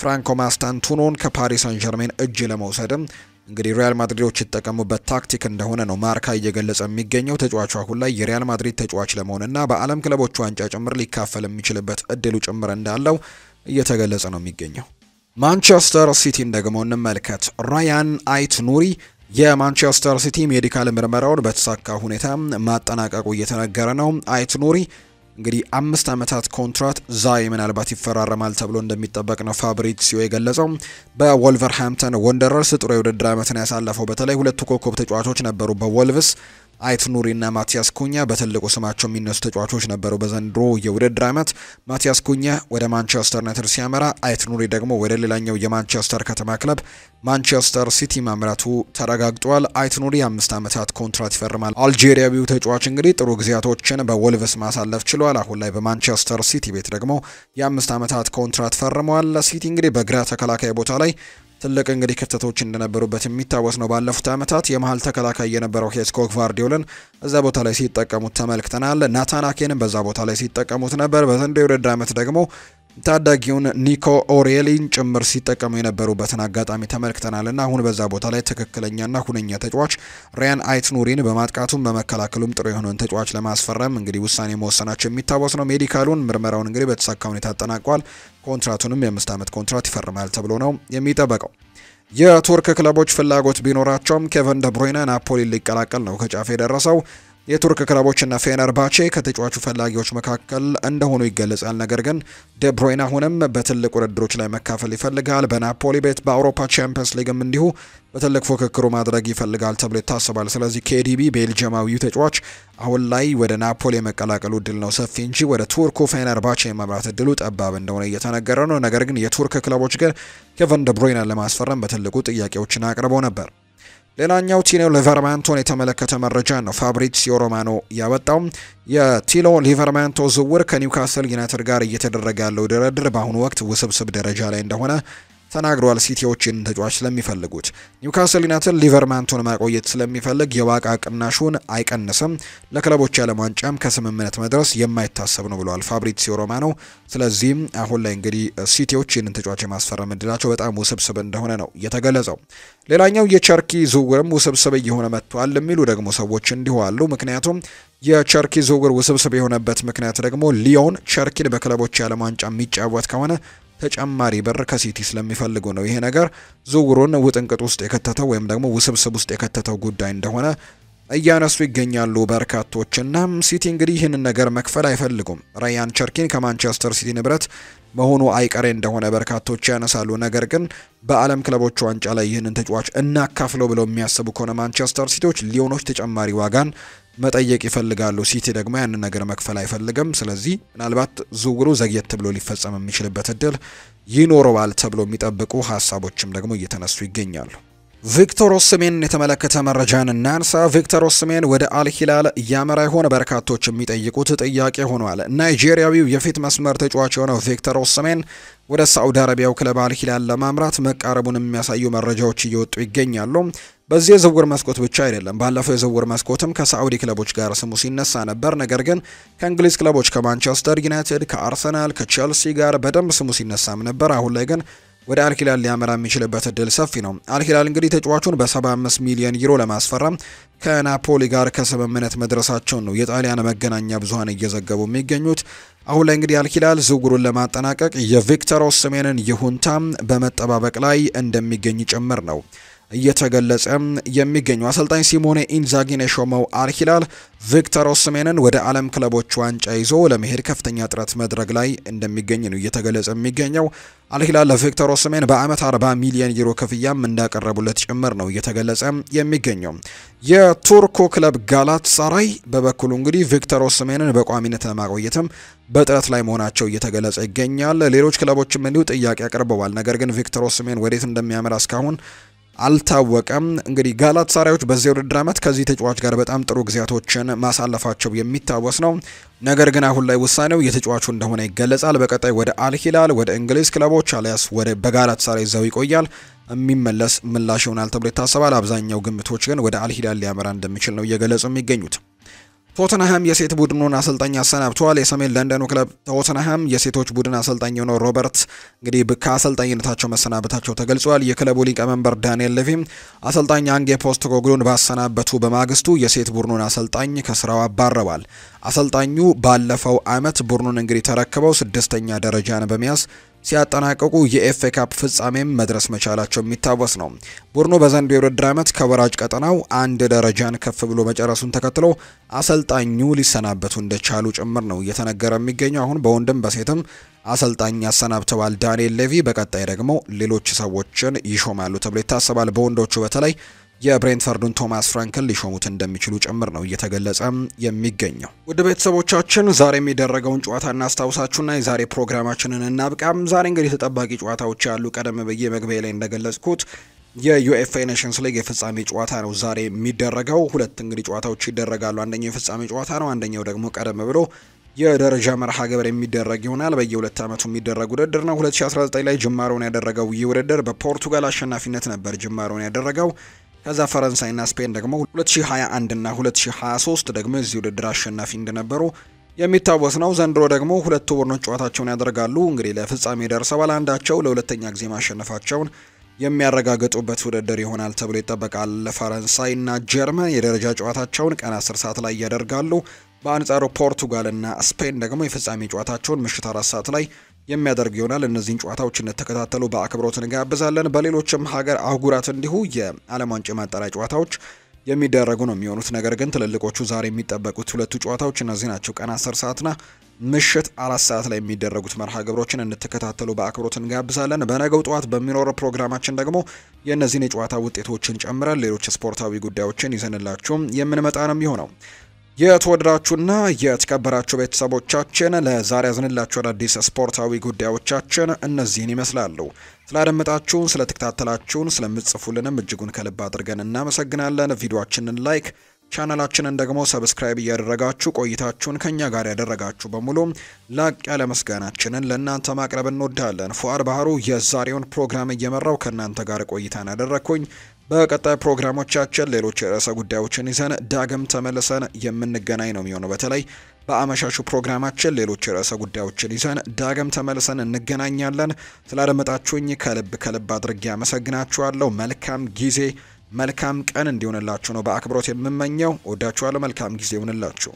ፍራንኮ ማስታንቱኖን ከፓሪስ ሰን ዠርሜን እጅ ለመውሰድም እንግዲህ ሪያል ማድሪዶች የተጠቀሙበት ታክቲክ እንደሆነ ነው ማርካ እየገለጸ የሚገኘው። ተጫዋቹ አሁን ላይ የሪያል ማድሪድ ተጫዋች ለመሆንና በዓለም ክለቦች ዋንጫ ጭምር ሊካፈል የሚችልበት እድሉ ጭምር እንዳለው እየተገለጸ ነው የሚገኘው። ማንቸስተር ሲቲን ደግሞ እንመልከት። ራያን አይት ኑሪ የማንቸስተር ሲቲ ሜዲካል ምርመራውን በተሳካ ሁኔታ ማጠናቀቁ እየተነገረ ነው። አይት ኑሪ እንግዲህ 5 ዓመታት ኮንትራት ዛይ ምናልባት ይፈራረማል ተብሎ እንደሚጠበቅ ነው ፋብሪዚዮ የገለጸው። በወልቨርሃምፕተን ወንደረርስ ጥሩ የውድድር ዓመትን ያሳለፈው በተለይ ሁለቱ ኮከብ ተጫዋቾች ነበሩ በወልቭስ አይት ኑሪና ማቲያስ ኩኛ በትልቁ ስማቸው የሚነሱ ተጫዋቾች ነበሩ በዘንድሮ የውድድር ዓመት። ማቲያስ ኩኛ ወደ ማንቸስተር ዩናይትድ ሲያመራ አይት ኑሪ ደግሞ ወደ ሌላኛው የማንቸስተር ከተማ ክለብ ማንቸስተር ሲቲ ማምራቱ ተረጋግጧል። አይት ኑሪ 5 ዓመታት ኮንትራት ይፈርማል። አልጄሪያዊው ተጫዋች እንግዲህ ጥሩ ጊዜያቶችን በወልቭስ ማሳለፍ ችሏል። አሁን ላይ በማንቸስተር ሲቲ ቤት ደግሞ የ5 ዓመታት ኮንትራት ፈርመዋል። ሲቲ እንግዲህ በግራ ተከላካይ ቦታ ላይ ትልቅ እንግዲህ ክፍተቶች እንደነበሩበት የሚታወስ ነው። ባለፉት ዓመታት የመሃል ተከላካይ የነበረው ሄስኮ ግቫርዲዮልን እዛ ቦታ ላይ ሲጠቀሙት ተመልክተናል። ናታናኬንም በዛ ቦታ ላይ ሲጠቀሙት ነበር። በዘንድሮው የውድድር ዓመት ደግሞ ታዳጊውን ኒኮ ኦሬሊን ጭምር ሲጠቀሙ የነበሩበትን አጋጣሚ ተመልክተናልና አሁን በዛ ቦታ ላይ ትክክለኛና ሁነኛ ተጫዋች ሪያን አይት ኑሪን በማጥቃቱም በመከላከሉም ጥሩ የሆነውን ተጫዋች ለማስፈረም እንግዲህ ውሳኔ መወሰናቸው የሚታወስ ነው። ሜዲካሉን ምርመራውን እንግዲህ በተሳካ ሁኔታ አጠናቋል። ኮንትራቱንም የ5 ዓመት ኮንትራት ይፈርማል ተብሎ ነው የሚጠበቀው። የቱርክ ክለቦች ፍላጎት ቢኖራቸውም ኬቨን ደብሮይነ ናፖሊ ሊቀላቀል ነው ከጫፍ የደረሰው። የቱርክ ክለቦችና ፌነርባቼ ከተጫዋቹ ፈላጊዎች መካከል እንደሆኑ ይገለጻል። ነገር ግን ደብሮይነ አሁንም በትልቅ ውድድሮች ላይ መካፈል ይፈልጋል። በናፖሊ ቤት በአውሮፓ ቻምፒየንስ ሊግም እንዲሁ በትልቅ ፉክክሩ ማድረግ ይፈልጋል ተብሎ ይታሰባል። ስለዚህ ኬዲቢ ቤልጂየማዊው ተጫዋች አሁን ላይ ወደ ናፖሊ የመቀላቀሉ እድል ነው ሰፊ እንጂ ወደ ቱርኩ ፌነርባቼ የማምራት እድሉ ጠባብ እንደሆነ እየተነገረ ነው። ነገር ግን የቱርክ ክለቦች ግን ኬቨን ደብሮይነን ለማስፈረም በትልቁ ጥያቄዎችን አቅርበው ነበር። ሌላኛው ቲኖ ሊቨርማንቶን የተመለከተ መረጃ ነው ፋብሪዚዮ ሮማኖ ያወጣው። የቲኖ ሊቨርማንቶ ዝውውር ከኒውካስል ዩናይትድ ጋር እየተደረገ ያለው ድርድር በአሁኑ ወቅት ውስብስብ ደረጃ ላይ እንደሆነ ተናግሯል። ሲቲዎችን ተጫዋች ስለሚፈልጉት ኒውካስል ዩናይትድ ሊቨርማንቶን ማቆየት ስለሚፈልግ የዋጋ ቅናሹን አይቀንስም፣ ለክለቦች ዓለም ዋንጫም ከስምምነት መድረስ የማይታሰብ ነው ብለዋል ፋብሪዚዮ ሮማኖ። ስለዚህም አሁን ላይ እንግዲህ ሲቲዎች ይህንን ተጫዋች የማስፈረም እድላቸው በጣም ውስብስብ እንደሆነ ነው የተገለጸው። ሌላኛው የቸርኪ ዝውውርም ውስብስብ እየሆነ መጥቷል የሚሉ ደግሞ ሰዎች እንዲሁ አሉ። ምክንያቱም የቸርኪ ዝውውር ውስብስብ የሆነበት ምክንያት ደግሞ ሊዮን ቸርኪን በክለቦች ዓለም ዋንጫ የሚጫወት ከሆነ ተጨማሪ ብር ከሲቲ ስለሚፈልጉ ነው ይሄ ነገር ዝውውሩን ውጥንቅጥ ውስጥ የከተተው ወይም ደግሞ ውስብስብ ውስጥ የከተተው ጉዳይ እንደሆነ እያነሱ ይገኛሉ በርካቶችና ሲቲ እንግዲህ ይህንን ነገር መክፈል አይፈልጉም። ራያን ቸርኪን ከማንቸስተር ሲቲ ንብረት መሆኑ አይቀሬ እንደሆነ በርካቶች ያነሳሉ። ነገር ግን በዓለም ክለቦች ዋንጫ ላይ ይህንን ተጫዋች እናካፍለው ብለው የሚያስቡ ከሆነ ማንቸስተር ሲቲዎች ሊዮኖች ተጨማሪ ዋጋን መጠየቅ ይፈልጋሉ። ሲቲ ደግሞ ያንን ነገር መክፈል አይፈልግም። ስለዚህ ምናልባት ዝውውሩ ዘግየት ብሎ ሊፈጸም የሚችልበት እድል ይኖረዋል ተብሎ የሚጠብቁ ሀሳቦችም ደግሞ እየተነሱ ይገኛሉ። ቪክቶር ኦስሜን የተመለከተ መረጃን እናንሳ። ቪክቶር ኦስሜን ወደ አልሂላል እያመራ ይሆን? በርካቶች የሚጠይቁት ጥያቄ ሆኗል። ናይጄሪያዊው የፊት መስመር ተጫዋች የሆነው ቪክቶር ኦስሜን ወደ ሳዑዲ አረቢያው ክለብ አልሂላል ለማምራት መቃረቡን የሚያሳዩ መረጃዎች እየወጡ ይገኛሉ። በዚህ የዝውውር መስኮት ብቻ አይደለም፣ ባለፈው የዝውውር መስኮትም ከሳዑዲ ክለቦች ጋር ስሙ ሲነሳ ነበር። ነገር ግን ከእንግሊዝ ክለቦች ከማንቸስተር ዩናይትድ፣ ከአርሰናል፣ ከቼልሲ ጋር በደንብ ስሙ ሲነሳም ነበር። አሁን ላይ ግን ወደ አልሂላል ሊያመራ የሚችልበት እድል ሰፊ ነው። አልሂላል እንግዲህ ተጫዋቹን በ75 ሚሊዮን ዩሮ ለማስፈረም ከናፖሊ ጋር ከስምምነት መድረሳቸውን ነው የጣሊያን መገናኛ ብዙሃን እየዘገቡ የሚገኙት። አሁን ላይ እንግዲህ አልሂላል ዝውውሩን ለማጠናቀቅ የቪክቶር ኦስሜንን ይሁንታ በመጠባበቅ ላይ እንደሚገኝ ጭምር ነው እየተገለጸ የሚገኘው። አሰልጣኝ ሲሞኔ ኢንዛጊን የሾመው አልሂላል ቪክቶር ኦስሜንን ወደ ዓለም ክለቦች ዋንጫ ይዞ ለመሄድ ከፍተኛ ጥረት መድረግ ላይ እንደሚገኝ ነው እየተገለጸ የሚገኘው። አልሂላል ለቪክቶር ኦስሜን በአመት 40 ሚሊዮን ዩሮ ክፍያም እንዳቀረቡለት ጭምር ነው እየተገለጸ የሚገኘው። የቱርኩ ክለብ ጋላት ሳራይ በበኩሉ እንግዲህ ቪክቶር ኦስሜንን በቋሚነት ለማቆየትም በጥረት ላይ መሆናቸው እየተገለጸ ይገኛል። ሌሎች ክለቦችም እንዲሁ ጥያቄ አቅርበዋል። ነገር ግን ቪክቶር ኦስሜን ወዴት እንደሚያመራ እስካሁን አልታወቀም። እንግዲህ ጋላት ሳራዮች በዚህ ውድድር ዓመት ከዚህ ተጫዋች ጋር በጣም ጥሩ ጊዜያቶችን ማሳለፋቸው የሚታወስ ነው። ነገር ግን አሁን ላይ ውሳኔው የተጫዋቹ እንደሆነ ይገለጻል። በቀጣይ ወደ አልሂላል፣ ወደ እንግሊዝ ክለቦች አሊያስ ወደ በጋላት ሳራይ ይዘው ይቆያል፣ የሚመለስ ምላሽ ይሆናል ተብሎ ይታሰባል። አብዛኛው ግምቶች ግን ወደ አልሂላል ሊያመራ እንደሚችል ነው እየገለጹ የሚገኙት። ቶተንሃም የሴት ቡድኑን አሰልጣኝ አሰናብተዋል። የሰሜን ለንደኑ ክለብ ቶተንሃም የሴቶች ቡድን አሰልጣኝ የሆነው ሮበርት እንግዲህ ከአሰልጣኝነታቸው መሰናበታቸው ተገልጿል። የክለቡ ሊቀመንበር ዳንኤል ሌቪ አሰልጣኝ አንጌ ፖስተኮግሉን ባሰናበቱ በማግስቱ የሴት ቡድኑን አሰልጣኝ ከስራው አባረዋል። አሰልጣኙ ባለፈው አመት ቡድኑን እንግዲህ ተረክበው 6ኛ ደረጃን በመያዝ ሲያጠናቀቁ የኤፍኤ ካፕ ፍጻሜም መድረስ መቻላቸው የሚታወስ ነው። ቡድኑ በዘንድሮው የውድድር ዓመት ከወራጅ ቀጠናው አንድ ደረጃን ከፍ ብሎ መጨረሱን ተከትሎ አሰልጣኙ ሊሰናበቱ እንደቻሉ ጭምር ነው እየተነገረ የሚገኘው። አሁን በወንድም በሴትም አሰልጣኝ ያሰናብተዋል ዳንኤል ሌቪ። በቀጣይ ደግሞ ሌሎች ሰዎችን ይሾማሉ ተብሎ ይታሰባል። በወንዶቹ በተለይ የብሬንትፈርዱን ቶማስ ፍራንክን ሊሾሙት እንደሚችሉ ጭምር ነው እየተገለጸ የሚገኘው። ውድ ቤተሰቦቻችን ዛሬ የሚደረገውን ጨዋታ እናስታውሳችሁና የዛሬ ፕሮግራማችንን እናብቃም። ዛሬ እንግዲህ ተጠባቂ ጨዋታዎች ያሉ ቀደም ብዬ መግቢያ ላይ እንደገለጽኩት የዩኤፍኤ ኔሽንስ ሊግ የፍጻሜ ጨዋታ ነው ዛሬ የሚደረገው። ሁለት እንግዲህ ጨዋታዎች ይደረጋሉ። አንደኛው የፍጻሜ ጨዋታ ነው፣ አንደኛው ደግሞ ቀደም ብሎ የደረጃ መርሃ ግብር የሚደረግ ይሆናል። በየሁለት ዓመቱ የሚደረግ ውድድር ነው። 2019 ላይ ጅማሮን ያደረገው ይህ ውድድር በፖርቱጋል አሸናፊነት ነበር ጅማሮን ያደረገው። ከዛ ፈረንሳይና ስፔን ደግሞ 2021 እና 2023 ደግሞ እዚህ ውድድር አሸናፊ እንደነበሩ የሚታወስ ነው። ዘንድሮ ደግሞ ሁለቱ ቡድኖች ጨዋታቸውን ያደርጋሉ። እንግዲህ ለፍጻሜ ደርሰዋል። አንዳቸው ለሁለተኛ ጊዜ ማሸነፋቸውን የሚያረጋግጡበት ውድድር ይሆናል ተብሎ ይጠበቃል። ፈረንሳይና ጀርመን የደረጃ ጨዋታቸውን ቀን 10 ሰዓት ላይ ያደርጋሉ። በአንጻሩ ፖርቱጋልና ስፔን ደግሞ የፍጻሜ ጨዋታቸውን ምሽት 4 ሰዓት ላይ የሚያደርግ ይሆናል። እነዚህን ጨዋታዎች እንተከታተሉ በአክብሮት እንጋብዛለን። በሌሎችም ሀገር አህጉራት እንዲሁ የዓለም ዋንጫ ማጣሪያ ጨዋታዎች የሚደረጉ ነው የሚሆኑት። ነገር ግን ትልልቆቹ ዛሬ የሚጠበቁት ሁለቱ ጨዋታዎች እነዚህ ናቸው። ቀን 10 ሰዓትና ምሽት 4 ሰዓት ላይ የሚደረጉት መርሃ ግብሮችን እንተከታተሉ በአክብሮት እንጋብዛለን። በነገው ጠዋት በሚኖረው ፕሮግራማችን ደግሞ የእነዚህን የጨዋታ ውጤቶችን ጨምረን ሌሎች ስፖርታዊ ጉዳዮችን ይዘንላችሁ የምንመጣ ነው የሚሆነው። የተወደዳችሁና የተከበራችሁ ቤተሰቦቻችን ለዛሬ ያዝንላችሁ አዳዲስ ስፖርታዊ ጉዳዮቻችን እነዚህን ይመስላሉ። ስላደመጣችሁን፣ ስለተከታተላችሁን፣ ስለምትጽፉልንም እጅጉን ከልብ አድርገን እናመሰግናለን። ቪዲዮአችንን ላይክ፣ ቻናላችንን ደግሞ ሰብስክራይብ እያደረጋችሁ ቆይታችሁን ከኛ ጋር ያደረጋችሁ በሙሉ ላቅ ያለ ምስጋናችንን ለእናንተ ማቅረብ እንወዳለን። ፉአድ ባህሩ የዛሬውን ፕሮግራም እየመራው ከእናንተ ጋር ቆይታን ያደረግኩኝ። በቀጣይ ፕሮግራሞቻችን ሌሎች ርዕሰ ጉዳዮችን ይዘን ዳግም ተመልሰን የምንገናኝ ነው የሚሆነው። በተለይ በአመሻሹ ፕሮግራማችን ሌሎች ርዕሰ ጉዳዮችን ይዘን ዳግም ተመልሰን እንገናኛለን። ስላደመጣችሁኝ ከልብ አድርጌ አመሰግናችኋለሁ። መልካም ጊዜ መልካም ቀን እንዲሆንላችሁ ነው በአክብሮት የምመኘው። ወዳችኋለሁ። መልካም ጊዜ ይሁንላችሁ።